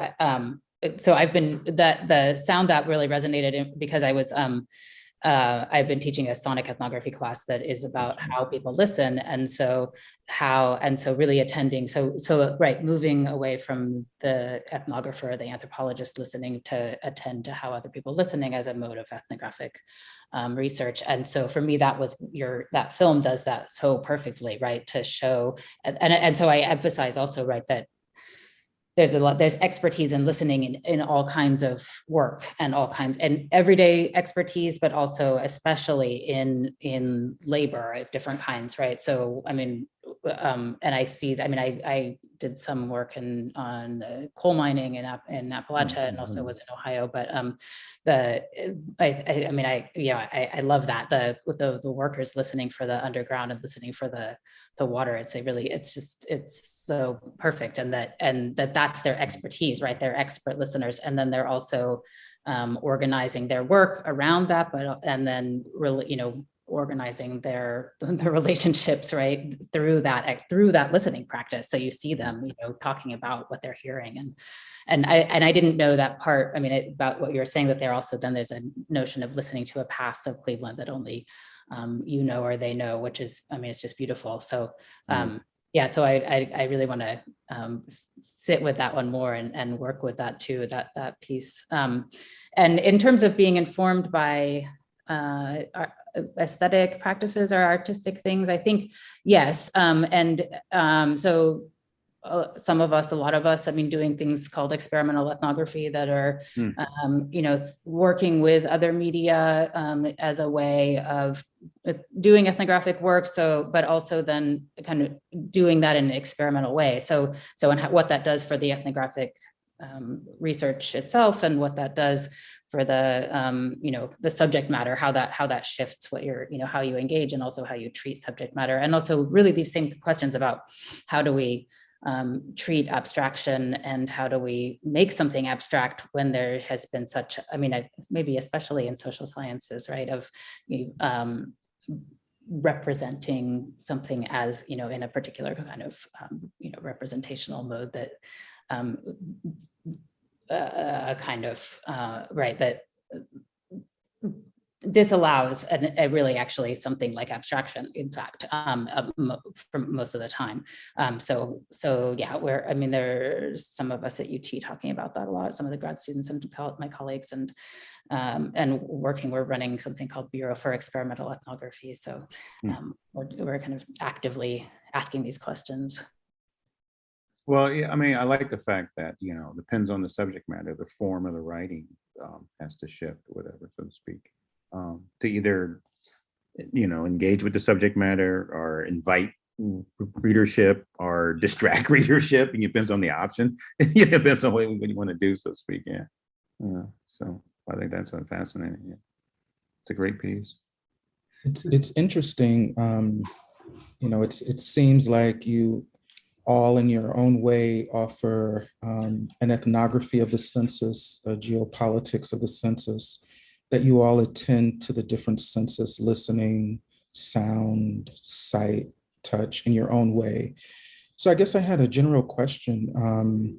so I've been the sound that really resonated because I was I've been teaching a sonic ethnography class that is about how people listen. And so really attending, right, moving away from the ethnographer, the anthropologist listening to attend to how other people listening as a mode of ethnographic research. And so for me, that film does that so perfectly, right, to show, and so I emphasize also, right, that there's expertise in listening in all kinds of work and everyday expertise, but also especially in labor of different kinds, right? So, I mean, and I see that, I mean, I did some work on coal mining in Appalachia, and also was in Ohio, but I love that, the workers listening for the underground and listening for the water. It's so perfect. And that's their expertise, right? They're expert listeners. And then they're also organizing their work around that, and then really, organizing their relationships, right, through that listening practice. So you see them, talking about what they're hearing, and I didn't know that part. I mean, about what you're saying, that there's a notion of listening to a past of Cleveland that only or they know, which is, I mean, it's just beautiful. So yeah, so I really want to sit with that one more and work with that too, that piece. And in terms of being informed by aesthetic practices or artistic things, I think yes. So some of us, a lot of us, I mean, doing things called experimental ethnography that are, working with other media as a way of doing ethnographic work. So, but also then kind of doing that in an experimental way. So what that does for the ethnographic research itself, and what that does for the subject matter, how that shifts what you're, how you engage, and also how you treat subject matter. And also really these same questions about how do we treat abstraction, and how do we make something abstract when there has been such, I mean, maybe especially in social sciences, right, of representing something as, in a particular kind of, representational mode that kind of, right, that disallows a really actually something like abstraction, in fact, for most of the time. So yeah, I mean, there's some of us at UT talking about that a lot, some of the grad students and my colleagues, and we're running something called Bureau for Experimental Ethnography. So we're kind of actively asking these questions. Well, yeah, I mean, I like the fact that, depends on the subject matter, the form of the writing has to shift, whatever, so to speak, to either engage with the subject matter or invite readership or distract readership. It depends on the option. It depends on what you want to do, so to speak. Yeah. So I think that's fascinating. Yeah. It's a great piece. It's interesting. It seems like you all in your own way offer an ethnography of the census, a geopolitics of the census, that you all attend to the different senses, listening, sound, sight, touch in your own way. So I guess I had a general question.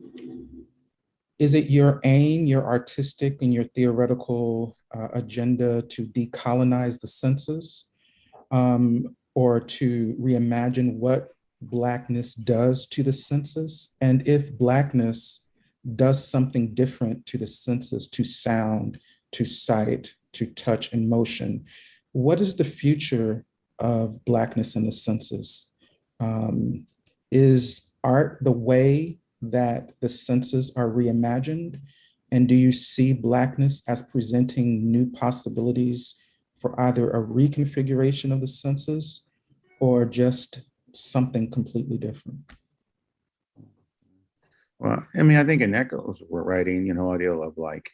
Is it your aim, your artistic and your theoretical agenda to decolonize the senses, or to reimagine what Blackness does to the senses? And if Blackness does something different to the senses, to sound, to sight, to touch and motion, what is the future of Blackness in the senses? Is art the way that the senses are reimagined? And do you see Blackness as presenting new possibilities for either a reconfiguration of the senses or just something completely different? Well, I mean, I think in Ekow, we're writing, idea of like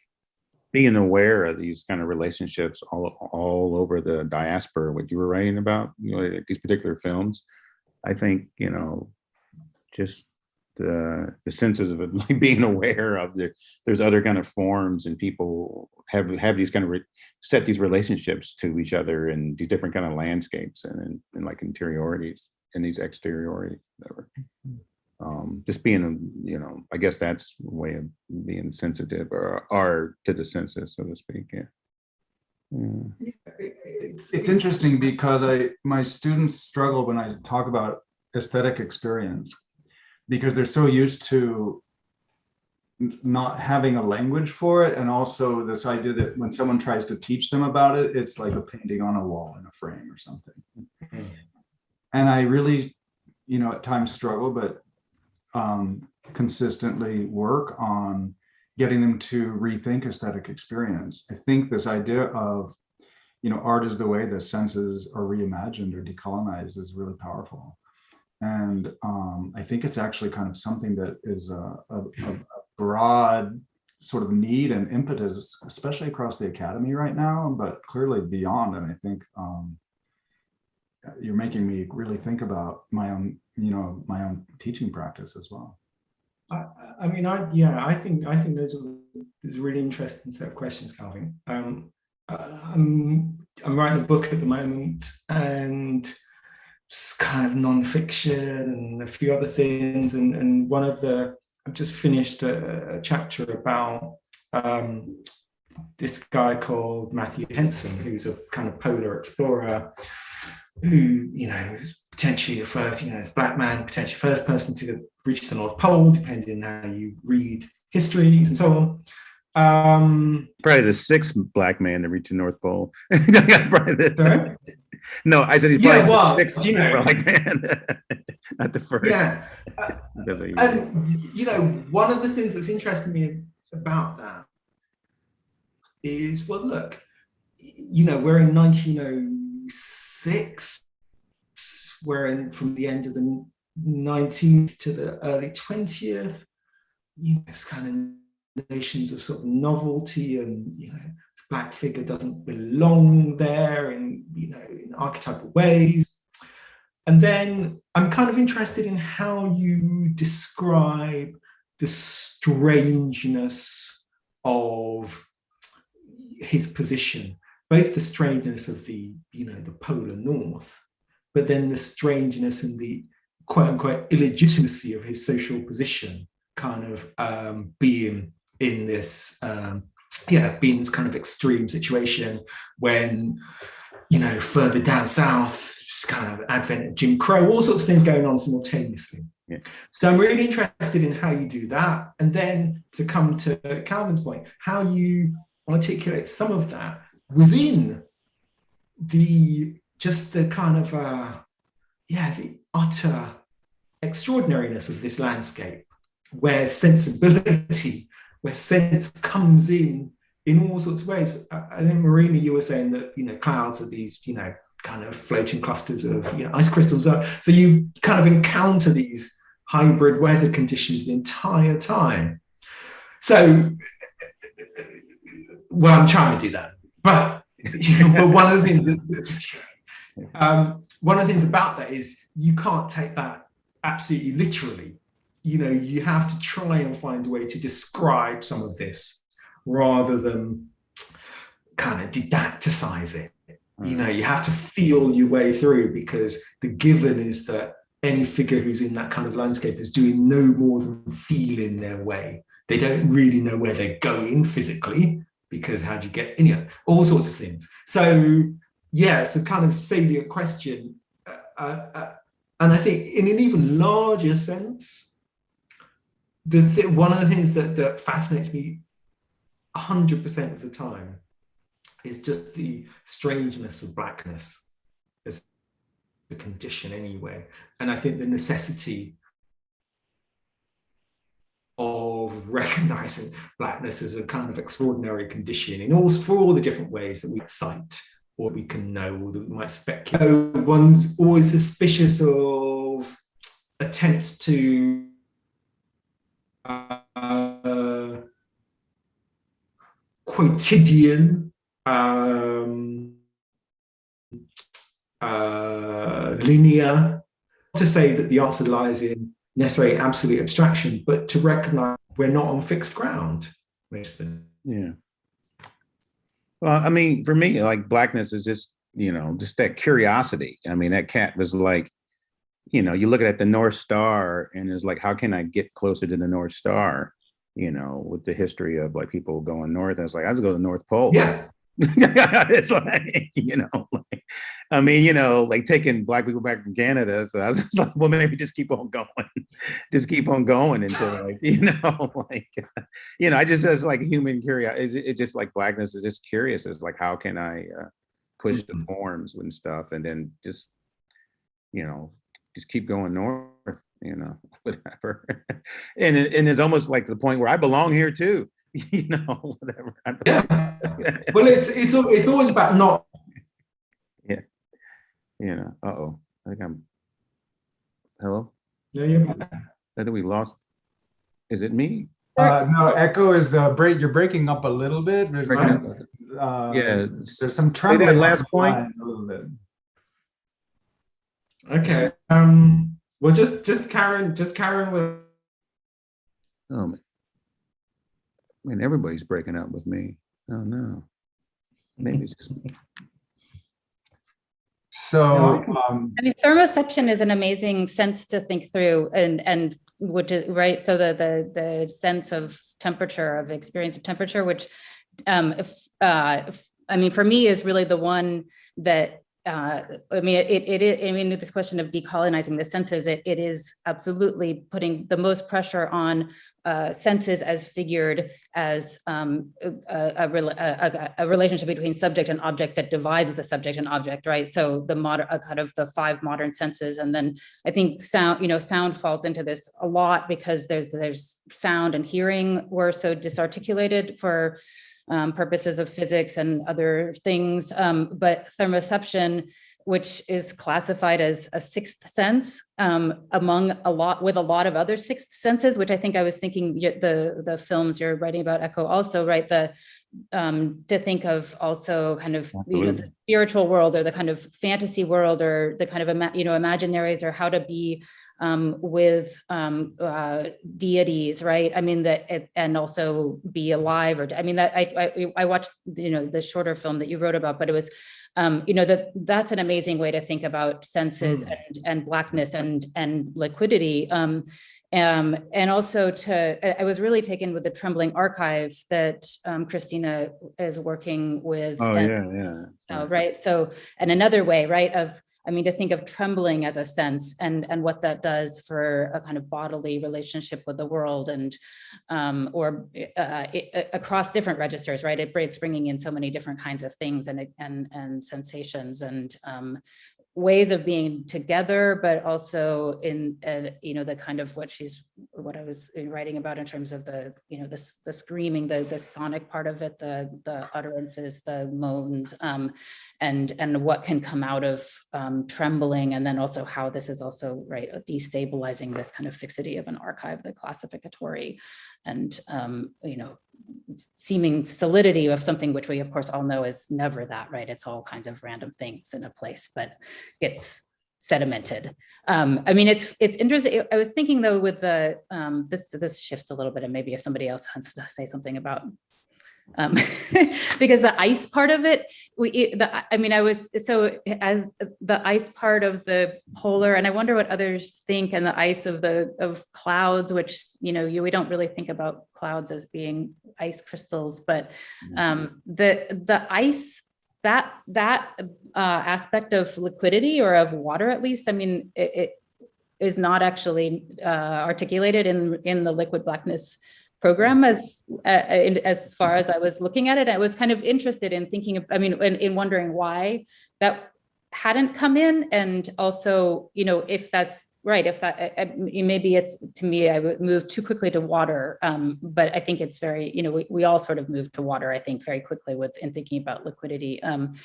being aware of these kind of relationships all over the diaspora, what you were writing about, these particular films. I think, just the senses of it, like being aware of there's other kind of forms, and people have these kind of set these relationships to each other in these different kind of landscapes and like interiorities and these exteriorities. Just being, I guess that's a way of being sensitive or to the senses, so to speak. Yeah. It's interesting because my students struggle when I talk about aesthetic experience, because they're so used to not having a language for it, and also this idea that when someone tries to teach them about it, it's like a painting on a wall in a frame or something. And I really, at times struggle, but consistently work on getting them to rethink aesthetic experience. I think this idea of, art is the way the senses are reimagined or decolonized is really powerful. And I think it's actually kind of something that is a broad sort of need and impetus, especially across the academy right now, but clearly beyond. And I think you're making me really think about my own teaching practice as well. I think those are a really interesting set of questions, Calvin. I'm writing a book at the moment, and it's kind of non-fiction and a few other things. And I've just finished a chapter about this guy called Matthew Henson, who's a kind of polar explorer who, is potentially the first, as Black man, potentially first person to reach the North Pole, depending on how you read histories and so on. Probably the sixth Black man to reach the North Pole. Sorry? No, I said he's probably the 16th Black man, not the first. Yeah. And, one of the things that's interesting me about that is, well, look, we're in 1906. We're in from the end of the 19th to the early 20th. It's kind of nations of sort of novelty, and this Black figure doesn't belong there in archetypal ways. And then I'm kind of interested in how you describe the strangeness of his position, both the strangeness of the polar north, but then the strangeness and the quote unquote illegitimacy of his social position, kind of being in this being this kind of extreme situation when further down south, just kind of advent of Jim Crow, all sorts of things going on simultaneously. Yeah. So I'm really interested in how you do that, and then to come to Calvin's point, how you articulate some of that within the kind of the utter extraordinariness of this landscape, where sensibility, where sense comes in all sorts of ways. I think, Marina, you were saying that, clouds are these, kind of floating clusters of ice crystals. So you kind of encounter these hybrid weather conditions the entire time. So, well, I'm trying to do that, but one of the things one of the things about that is you can't take that absolutely literally. You have to try and find a way to describe some of this rather than kind of didacticize it. You have to feel your way through, because the given is that any figure who's in that kind of landscape is doing no more than feeling their way. They don't really know where they're going physically, because how do you get in, all sorts of things. So yeah, it's a kind of salient question. And I think in an even larger sense, one of the things that fascinates me 100% of the time is just the strangeness of blackness as a condition anyway. And I think the necessity of recognizing blackness as a kind of extraordinary condition for all the different ways that we cite or we can know or that we might speculate. One's always suspicious of attempts to quotidian linear, to say that the answer lies in necessarily absolute abstraction, but to recognize we're not on fixed ground. Yeah. Well, I mean, for me, like blackness is just, just that curiosity. I mean, that cat was like, you look at the North Star and it's like, how can I get closer to the North Star? With the history of like people going north, I was like, I just go to the North Pole. Yeah. It's like, I mean, like taking black people back from Canada. So I was just like, well, maybe just keep on going, until like, I just, as like human curiosity, it's just like blackness is just curious. It's like, how can I push the forms and stuff, and then just, just keep going north, whatever. And it's almost like the point where I belong here too. Whatever. Yeah. Well, it's always about not. Yeah. Uh-oh. I think I'm. Hello. Yeah. Yeah. I think we lost. Is it me? No, Ekow is you're breaking up a little bit. There's some trembling. That last point. A little bit. Okay. Well, just Karen with. Oh man, everybody's breaking up with me. Oh no. Maybe it's just me. So I mean, thermoception is an amazing sense to think through, and which is right. So the sense of temperature, of experience of temperature, which I mean, for me is really the one that this question of decolonizing the senses, it is absolutely putting the most pressure on senses as figured as a relationship between subject and object that divides the subject and object, right? So the kind of the 5 modern senses, and then I think sound falls into this a lot, because there's sound and hearing were so disarticulated for purposes of physics and other things, but thermoception, which is classified as a 6th sense with a lot of other 6th senses, which I think I was thinking the films you're writing about, Ekow, also, right? To think of also kind of the spiritual world, or the kind of fantasy world, or the kind of imaginaries, or how to be with deities, right? I mean and also be alive, or I mean that I watched the shorter film that you wrote about, but it was that's an amazing way to think about senses and blackness and liquidity. And also I was really taken with the Trembling Archive that Christina is working with. Oh, yeah. Right. So, and another way, right, to think of trembling as a sense, and what that does for a kind of bodily relationship with the world, and across different registers, right? It's bringing in so many different kinds of things and sensations, and ways of being together, but also in the kind of what I was writing about in terms of the the screaming, the sonic part of it, the utterances, the moans, and what can come out of trembling, and then also how this is also destabilizing this kind of fixity of an archive, the classificatory, and seeming solidity of something which we of course all know is never that, right? It's all kinds of random things in a place, but gets sedimented. I mean, it's interesting. I was thinking though with the this shifts a little bit, and maybe if somebody else wants to say something about because the ice part of it, as the ice part of the polar, and I wonder what others think, and the ice of clouds, which we don't really think about clouds as being ice crystals, but the ice, that aspect of liquidity, or of water at least, I mean, it is not actually articulated in the liquid blackness program as far as I was looking at it. I was kind of interested in thinking of, in wondering why that hadn't come in, and also, if that's right, if that maybe it's, to me, I would move too quickly to water, but I think it's very, we all sort of move to water, I think, very quickly in thinking about liquidity and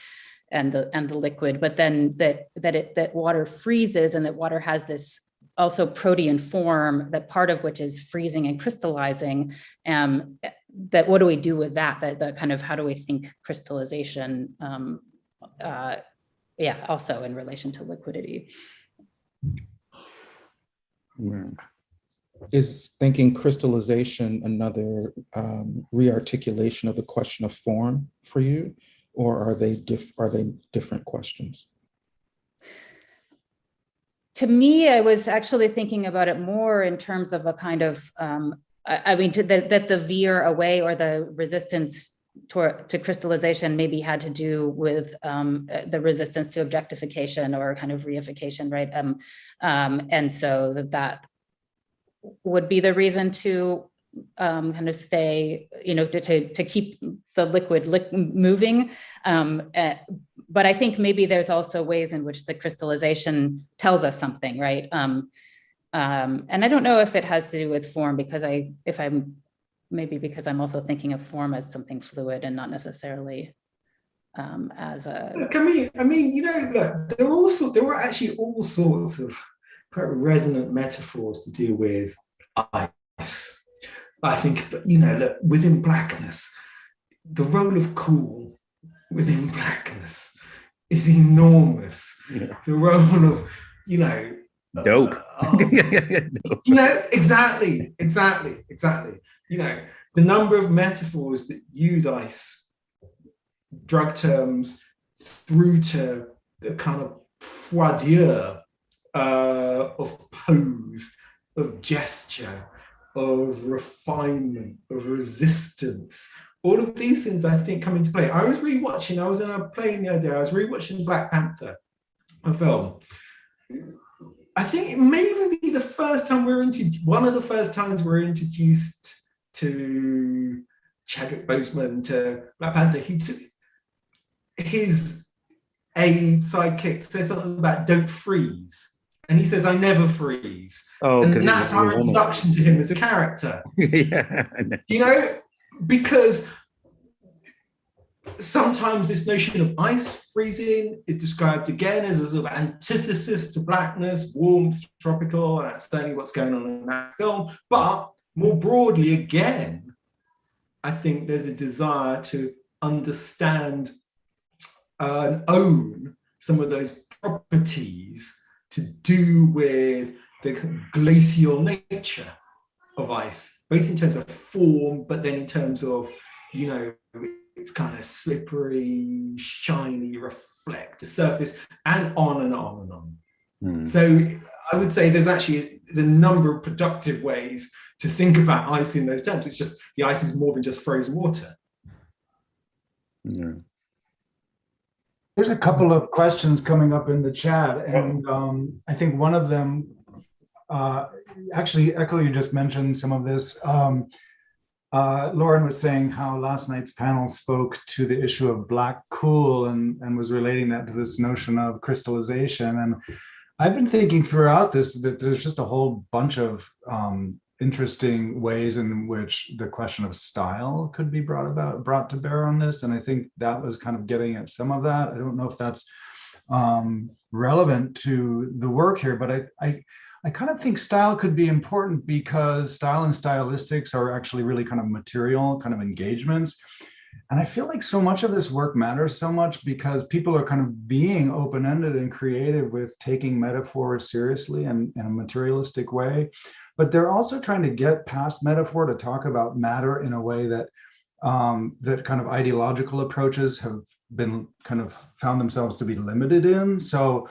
the liquid, but then that water freezes, and that water has this also protean form, that part of which is freezing and crystallizing. That what do we do with that? That kind of, how do we think crystallization? Also in relation to liquidity. Is thinking crystallization another rearticulation of the question of form for you, or are they different questions? To me, I was actually thinking about it more in terms of a kind of, that the veer away, or the resistance to crystallization maybe had to do with the resistance to objectification, or kind of reification, right? And so that would be the reason to kind of stay, to keep the liquid moving. But I think maybe there's also ways in which the crystallization tells us something, right? And I don't know if it has to do with form, because I'm also thinking of form as something fluid and not necessarily as a. Look, look, there were actually all sorts of quite resonant metaphors to do with ice. I think, but look, within blackness, the role of cool within blackness is enormous. Yeah. The role of, dope. Exactly. The number of metaphors that use ice, drug terms, through to the kind of froideur of pose, of gesture, of refinement, of resistance. All of these things, I think, come into play. I was in a plane the other day, I was rewatching Black Panther, a film. I think it may even be one of the first times we're introduced to Chadwick Boseman, to Black Panther. His aide sidekick says something about "don't freeze," and he says, "I never freeze." Oh, and that's our introduction to him as a character. Yeah, because sometimes this notion of ice freezing is described again as a sort of antithesis to blackness, warmth, tropical, and that's certainly what's going on in that film. But more broadly, again, I think there's a desire to understand and own some of those properties to do with the glacial nature of ice, both in terms of form, but then in terms of, it's kind of slippery, shiny, reflect the surface, and on and on and on. So I would say there's a number of productive ways to think about ice in those terms. It's just the ice is more than just frozen water. Yeah. There's a couple of questions coming up in the chat, and I think one of them, actually, Ekow, you just mentioned some of this. Lauren was saying how last night's panel spoke to the issue of black cool and was relating that to this notion of crystallization. And I've been thinking throughout this that there's just a whole bunch of interesting ways in which the question of style could be brought to bear on this. And I think that was kind of getting at some of that. I don't know if that's relevant to the work here, but I kind of think style could be important because style and stylistics are actually really kind of material kind of engagements. And I feel like so much of this work matters so much because people are kind of being open-ended and creative with taking metaphors seriously and in a materialistic way. But they're also trying to get past metaphor to talk about matter in a way that that kind of ideological approaches have been kind of found themselves to be limited in. So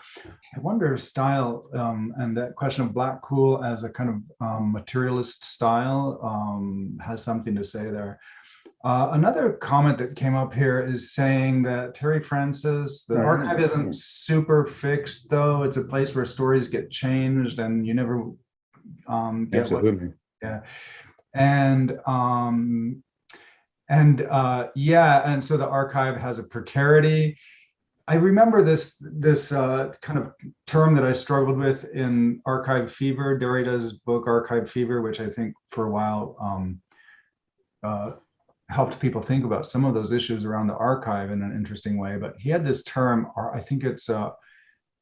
I wonder if style and that question of black cool as a kind of materialist style has something to say there. Another comment that came up here is saying that Terry Francis, the archive isn't super fixed though. It's a place where stories get changed and you never get Absolutely. yeah. And so the archive has a precarity. I remember this kind of term that I struggled with in Archive Fever, Derrida's book Archive Fever, which I think for a while helped people think about some of those issues around the archive in an interesting way. But he had this term, I think it's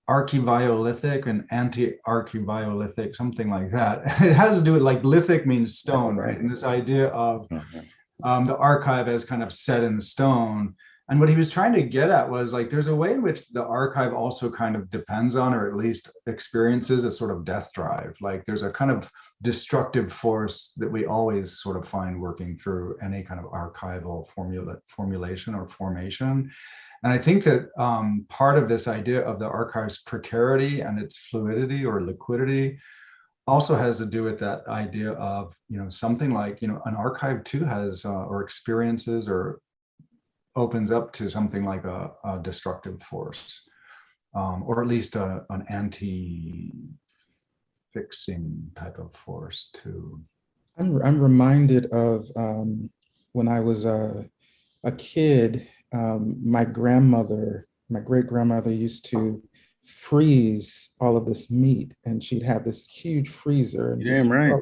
archiviolithic and anti-archiviolithic, something like that. It has to do with, like, lithic means stone, right? And this idea of the archive as kind of set in stone. And what he was trying to get at was, like, there's a way in which the archive also kind of depends on, or at least experiences, a sort of death drive. Like there's a kind of destructive force that we always sort of find working through any kind of archival formulation or formation. And I think that part of this idea of the archive's precarity and its fluidity or liquidity also has to do with that idea of, something like, an archive too has or experiences or opens up to something like a destructive force, or at least an anti-fixing type of force too. I'm reminded of when I was a kid, my great grandmother used to freeze all of this meat, and she'd have this huge freezer. And Damn right.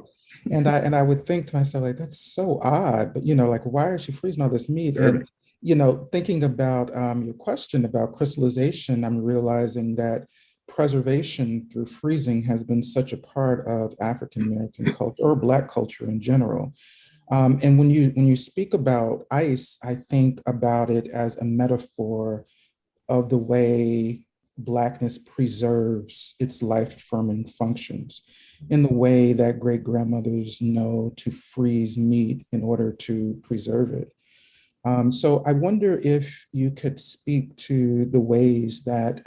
And I would think to myself, like, that's so odd, but like, why is she freezing all this meat? Sure. And thinking about your question about crystallization, I'm realizing that preservation through freezing has been such a part of African American culture or Black culture in general. And when you speak about ice, I think about it as a metaphor of the way Blackness preserves its life-affirming functions in the way that great grandmothers know to freeze meat in order to preserve it. So I wonder if you could speak to the ways that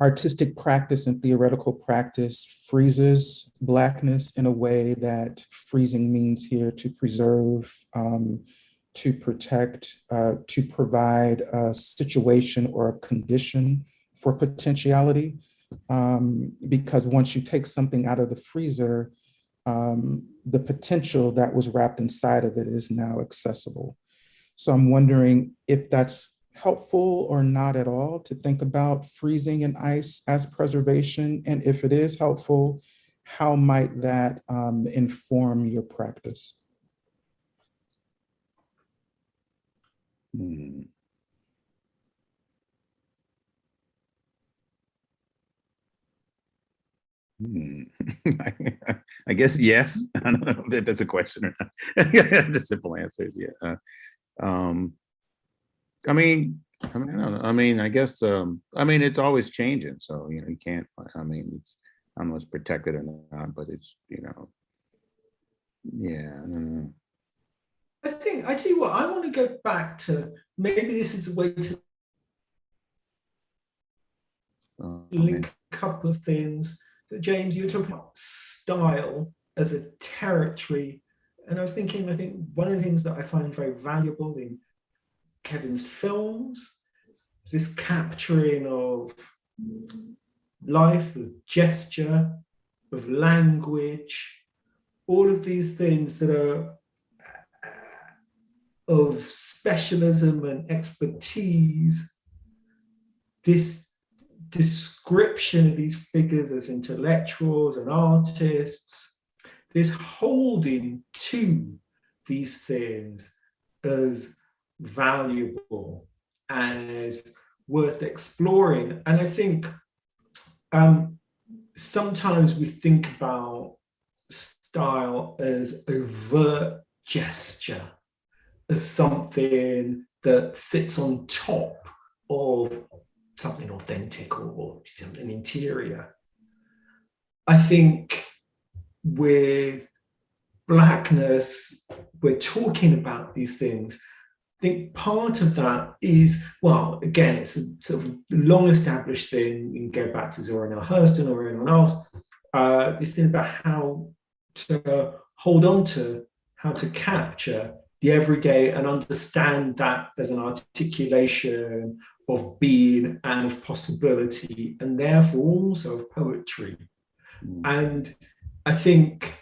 artistic practice and theoretical practice freezes Blackness in a way that freezing means here to preserve, to protect, to provide a situation or a condition for potentiality. Because once you take something out of the freezer, the potential that was wrapped inside of it is now accessible. So I'm wondering if that's helpful or not at all to think about freezing and ice as preservation. And if it is helpful, how might that inform your practice? I guess yes. I don't know if that's a question or not. The simple answer is yeah. I don't know. I guess it's always changing. So you can't. It's I don't know if it's protected or not, but it's yeah. I don't know. I tell you what, I want to go back to, maybe this is a way to link a couple of things. That James, you were talking about style as a territory. And I think one of the things that I find very valuable in Kevin's films, this capturing of life, of gesture, of language, all of these things that are of specialism and expertise, this description of these figures as intellectuals and artists, this holding to these things as valuable, as worth exploring. And I think sometimes we think about style as overt gesture, as something that sits on top of something authentic or something interior. I think with Blackness, we're talking about these things. I think part of that is, well, again, it's a sort of long established thing. You can go back to Zora Neale Hurston or anyone else. This thing about how to hold on to, how to capture the everyday and understand that there's an articulation of being and of possibility, and therefore also of poetry. And I think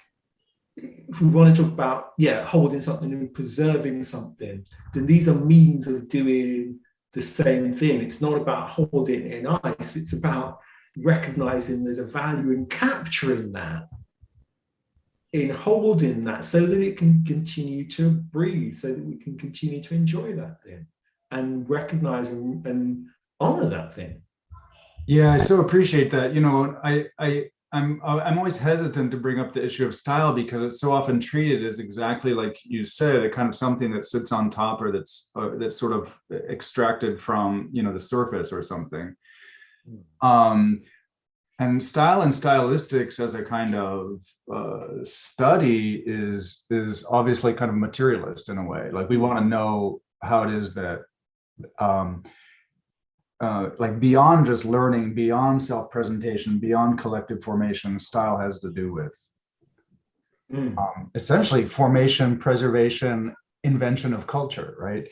if we want to talk about, holding something and preserving something, then these are means of doing the same thing. It's not about holding it in ice, it's about recognizing there's a value in capturing that, in holding that, so that it can continue to breathe, so that we can continue to enjoy that thing and recognize and honor that thing. Yeah, I so appreciate that. You know, I'm always hesitant to bring up the issue of style because it's so often treated as exactly like you said, a kind of something that sits on top or that's sort of extracted from, you know, the surface or something. And style and stylistics as a kind of study is obviously kind of materialist in a way. Like we want to know how it is that like beyond just learning, beyond self-presentation, beyond collective formation, style has to do with essentially formation, preservation, invention of culture, right?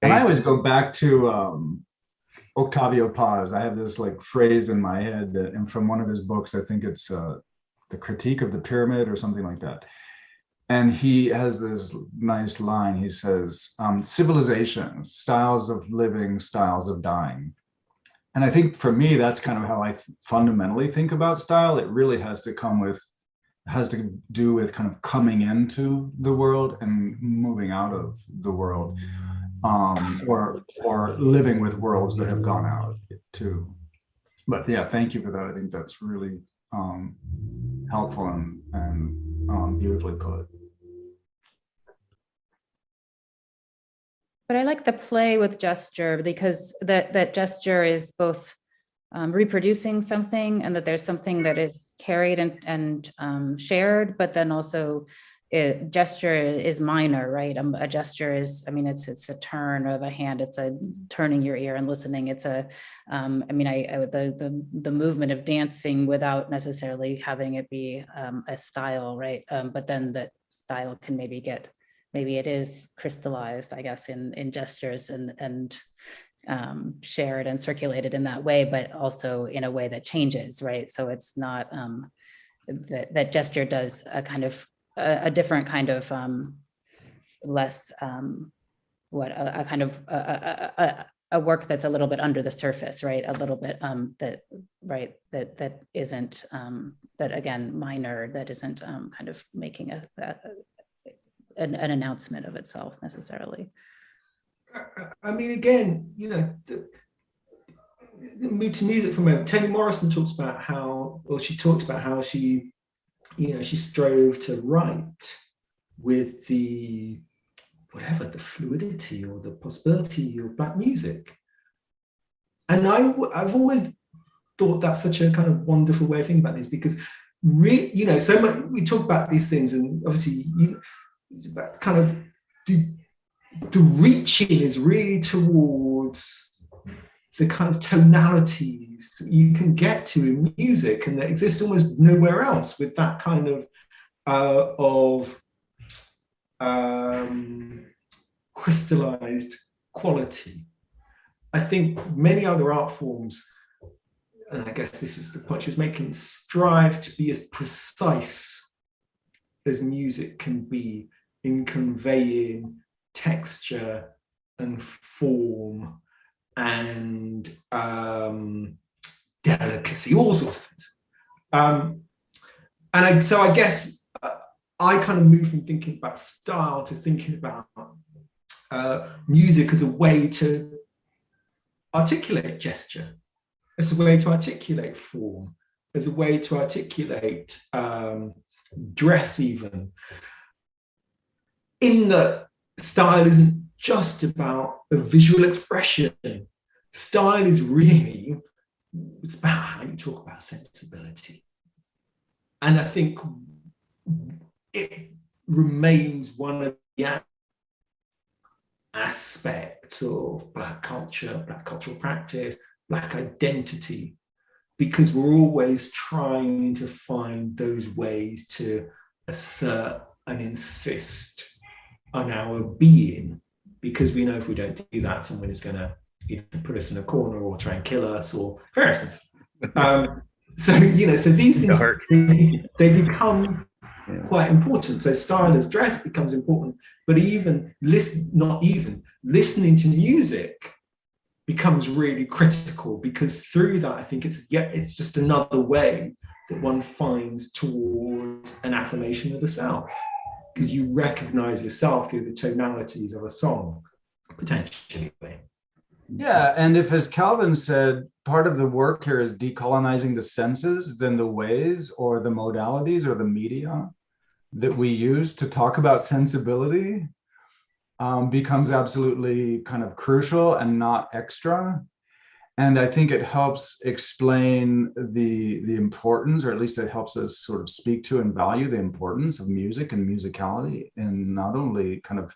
And I always go back to Octavio Paz. I have this like phrase in my head that, and from one of his books, I think it's The Critique of the Pyramid or something like that. And he has this nice line. He says, civilization, styles of living, styles of dying. And I think for me, that's kind of how I fundamentally think about style. It really has to do with kind of coming into the world and moving out of the world, or living with worlds that have gone out too. But yeah, thank you for that. I think that's really helpful and beautifully put. But I like the play with gesture, because that gesture is both reproducing something, and that there's something that is carried and shared, but then also gesture is minor, right? A gesture is, I mean, it's a turn of a hand, it's a turning your ear and listening. It's a, the movement of dancing without necessarily having it be a style, right? But then that style can maybe it is crystallized, I guess, in gestures and shared and circulated in that way, but also in a way that changes, right? So it's not that gesture does a kind of a different kind of less a kind of a work that's a little bit under the surface, right? A little bit that isn't that, again, minor, that isn't kind of making an announcement of itself necessarily. I mean, again, you know, move to music for a moment. Toni Morrison talks about how, or she talked about how she, you know, she strove to write with the fluidity or the possibility of Black music. And I've always thought that's such a kind of wonderful way of thinking about this, because you know, so much we talk about these things, and obviously it's about kind of the reaching is really towards the kind of tonalities that you can get to in music, and that exist almost nowhere else, with that kind of crystallized quality. I think many other art forms, and I guess this is the point she was making, strive to be as precise as music can be in conveying texture and form and delicacy, all sorts of things. So I guess I kind of moved from thinking about style to thinking about music as a way to articulate gesture, as a way to articulate form, as a way to articulate dress even. In that style isn't just about a visual expression. Style is really, it's about how you talk about sensibility. And I think it remains one of the aspects of Black culture, Black cultural practice, Black identity, because we're always trying to find those ways to assert and insist on our being, because we know if we don't do that, someone is going to either put us in a corner or try and kill us or various things. So these things, they become quite important. So style as dress becomes important, but listening to music becomes really critical, because through that, I think it's just another way that one finds towards an affirmation of the self, because you recognize yourself through the tonalities of a song, potentially. Yeah, and if, as Calvin said, part of the work here is decolonizing the senses, then the ways or the modalities or the media that we use to talk about sensibility becomes absolutely kind of crucial and not extra. And I think it helps explain the importance, or at least it helps us sort of speak to and value the importance of music and musicality, and not only kind of,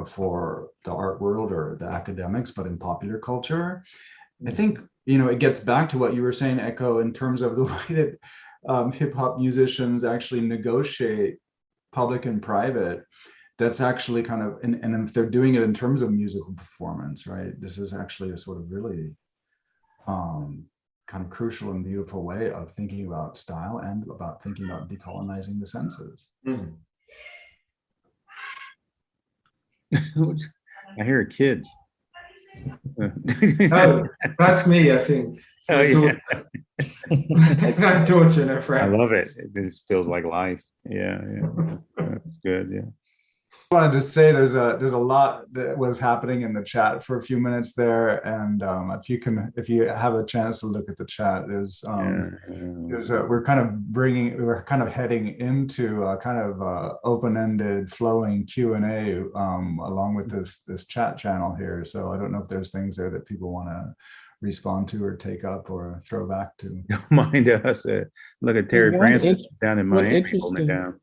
for the art world or the academics, but in popular culture. I think, it gets back to what you were saying, Ekow, in terms of the way that hip hop musicians actually negotiate public and private. That's actually kind of, and if they're doing it in terms of musical performance, right? This is actually a sort of really kind of crucial and beautiful way of thinking about style and about thinking about decolonizing the senses. I hear kids. Oh, that's me, I think. So my daughter and her friend. I love it. It just feels like life. Yeah. That's good. Yeah. I wanted to say there's a lot that was happening in the chat for a few minutes there, and if you have a chance to look at the chat, we're kind of heading into a kind of open-ended flowing Q&A along with this chat channel here. So I don't know if there's things there that people want to respond to or take up or throw back to. Don't mind us. Look at Terry Francis down in Miami holding it down.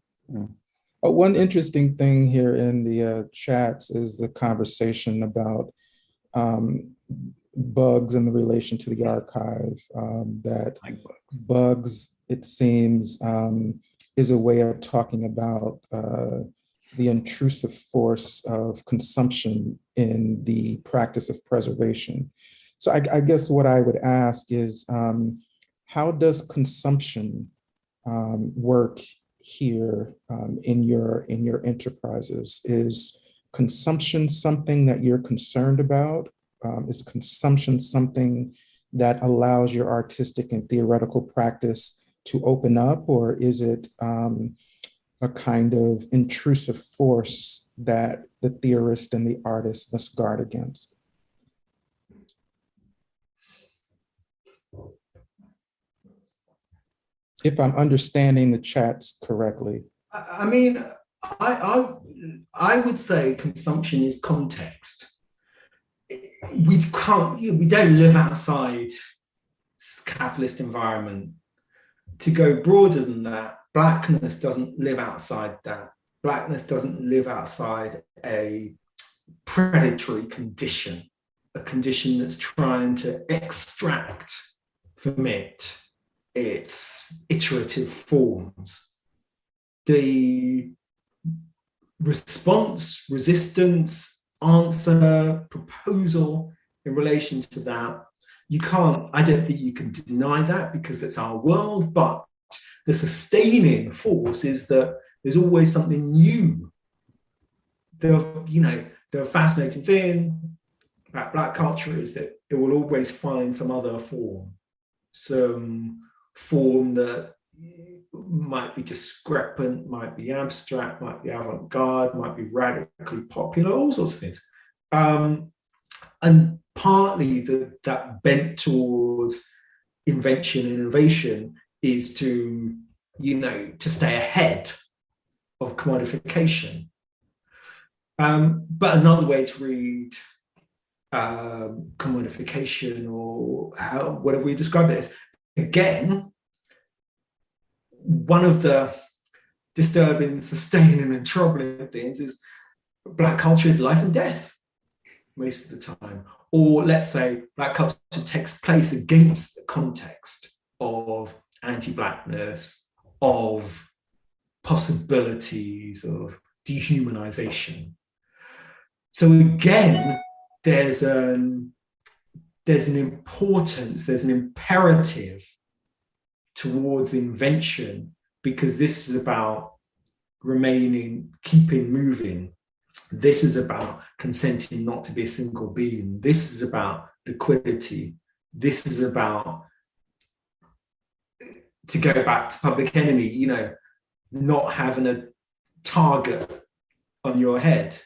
One interesting thing here in the chats is the conversation about bugs in the relation to the archive. That bugs, it seems, is a way of talking about the intrusive force of consumption in the practice of preservation. So I guess what I would ask is, how does consumption work here in your enterprises? Is consumption something that you're concerned about? Is consumption something that allows your artistic and theoretical practice to open up, or is it a kind of intrusive force that the theorist and the artist must guard against? If I'm understanding the chats correctly. I mean, I would say consumption is context. We don't live outside this capitalist environment. To go broader than that, Blackness doesn't live outside that. Blackness doesn't live outside a predatory condition, a condition that's trying to extract from it its iterative forms. The response, resistance, answer, proposal in relation to that, I don't think you can deny that because it's our world, but the sustaining force is that There's always something new. The fascinating thing about Black culture is that it will always find some other form, some form that might be discrepant, might be abstract, might be avant-garde, might be radically popular, all sorts of things. And partly that bent towards invention and innovation is to stay ahead of commodification. But another way to read commodification, or whatever we describe it as, again, one of the disturbing, sustaining, and troubling things is Black culture is life and death most of the time. Or let's say Black culture takes place against the context of anti-Blackness, of possibilities of dehumanization. So again, there's an importance, there's an imperative towards invention, because this is about keeping moving. This is about consenting not to be a single being. This is about liquidity. This is about, to go back to Public Enemy, not having a target on your head.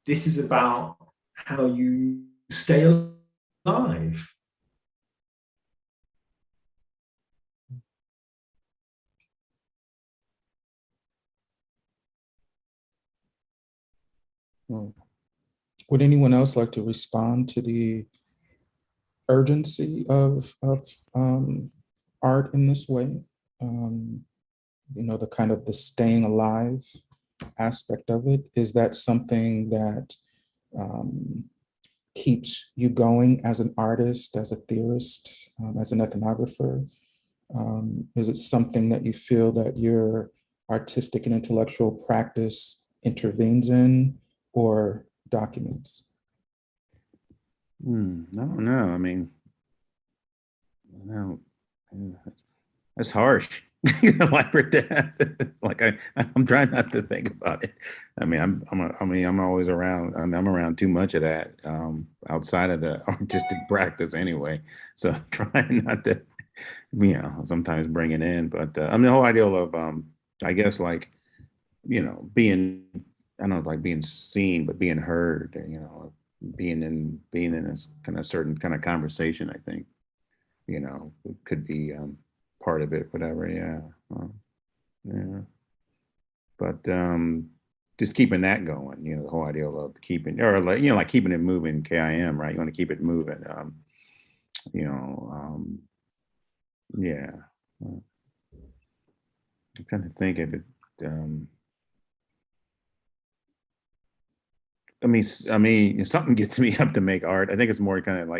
This is about how you stay alive. Would anyone else like to respond to the urgency of art in this way? The kind of the staying alive aspect of it. Is that something that keeps you going as an artist, as a theorist, as an ethnographer? Is it something that you feel that your artistic and intellectual practice intervenes in or documents? I don't know. I mean, no, that's harsh. I'm trying not to think about it. I mean, I'm always around. I'm around too much of that outside of the artistic practice anyway. So I'm trying not to, sometimes bring it in. But the whole idea of, I guess, being, I don't know, like being seen, but being heard. Being in a kind of certain kind of conversation. I think, it could be. Part of it, whatever, yeah. But just keeping that going, the whole idea of keeping, or like keeping it moving, KIM, right? You want to keep it moving, yeah. I'm trying to think of it. I mean, if something gets me up to make art, I think it's more kind of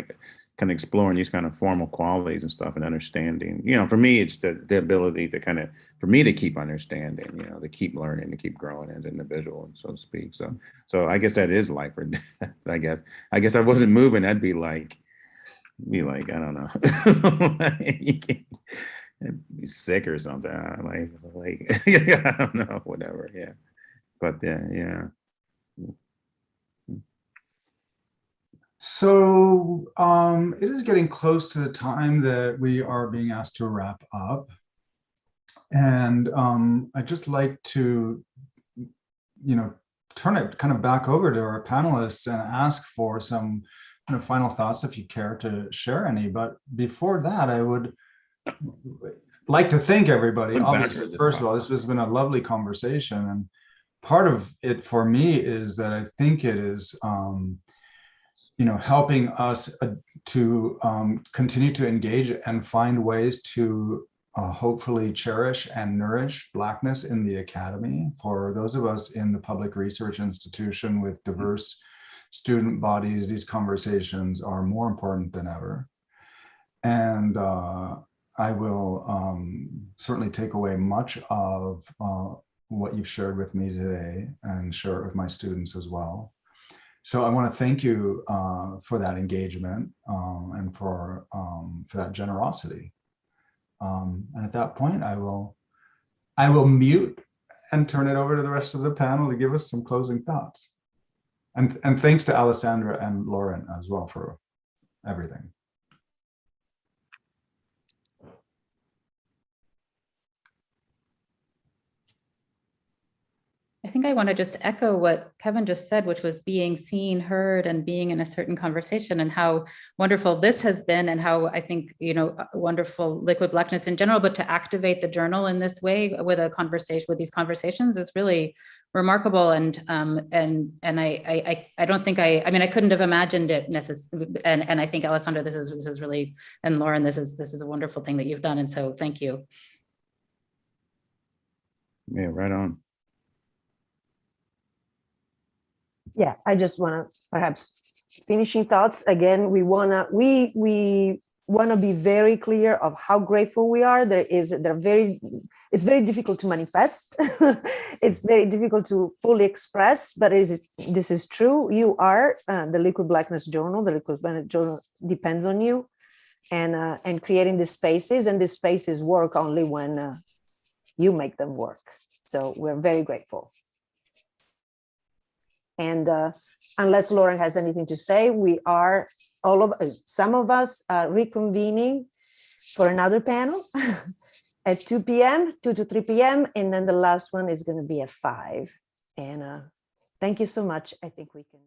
exploring these kind of formal qualities and stuff and understanding. For me, it's the ability to for me to keep understanding, to keep learning, to keep growing as an individual, so to speak. So I guess that is life or death. I guess if I wasn't moving, I'd be like, I don't know, be sick or something. I don't know, whatever. Yeah, but yeah. So it is getting close to the time that we are being asked to wrap up. And I'd just like to, turn it kind of back over to our panelists and ask for some final thoughts if you care to share any. But before that, I would like to thank everybody. Obviously, first of all, this has been a lovely conversation. And part of it for me is that I think it is helping us to continue to engage and find ways to hopefully cherish and nourish Blackness in the academy. For those of us in the public research institution with diverse student bodies, these conversations are more important than ever. And I will certainly take away much of what you've shared with me today and share it with my students as well. So I want to thank you for that engagement and for that generosity. And at that point, I will mute and turn it over to the rest of the panel to give us some closing thoughts. And thanks to Alessandra and Lauren as well for everything. I think I want to just echo what Kevin just said, which was being seen, heard, and being in a certain conversation, and how wonderful this has been, and how I think, wonderful Liquid Blackness in general, but to activate the journal in this way with a conversation, with these conversations, is really remarkable. And I don't think I couldn't have imagined it necessarily. And I think, Alessandra, this is really, and Lauren, this is a wonderful thing that you've done. And so thank you. Yeah, right on. Yeah, I just want to perhaps finishing thoughts again. We wanna be very clear of how grateful we are. It's very difficult to manifest. It's very difficult to fully express, but this is true. You are the Liquid Blackness Journal. The Liquid Blackness Journal depends on you, and creating the spaces, and the spaces work only when you make them work. So we're very grateful. And unless Lauren has anything to say, we are some of us are reconvening for another panel at 2 p.m., 2 to 3 p.m. And then the last one is going to be at 5. And thank you so much. I think we can.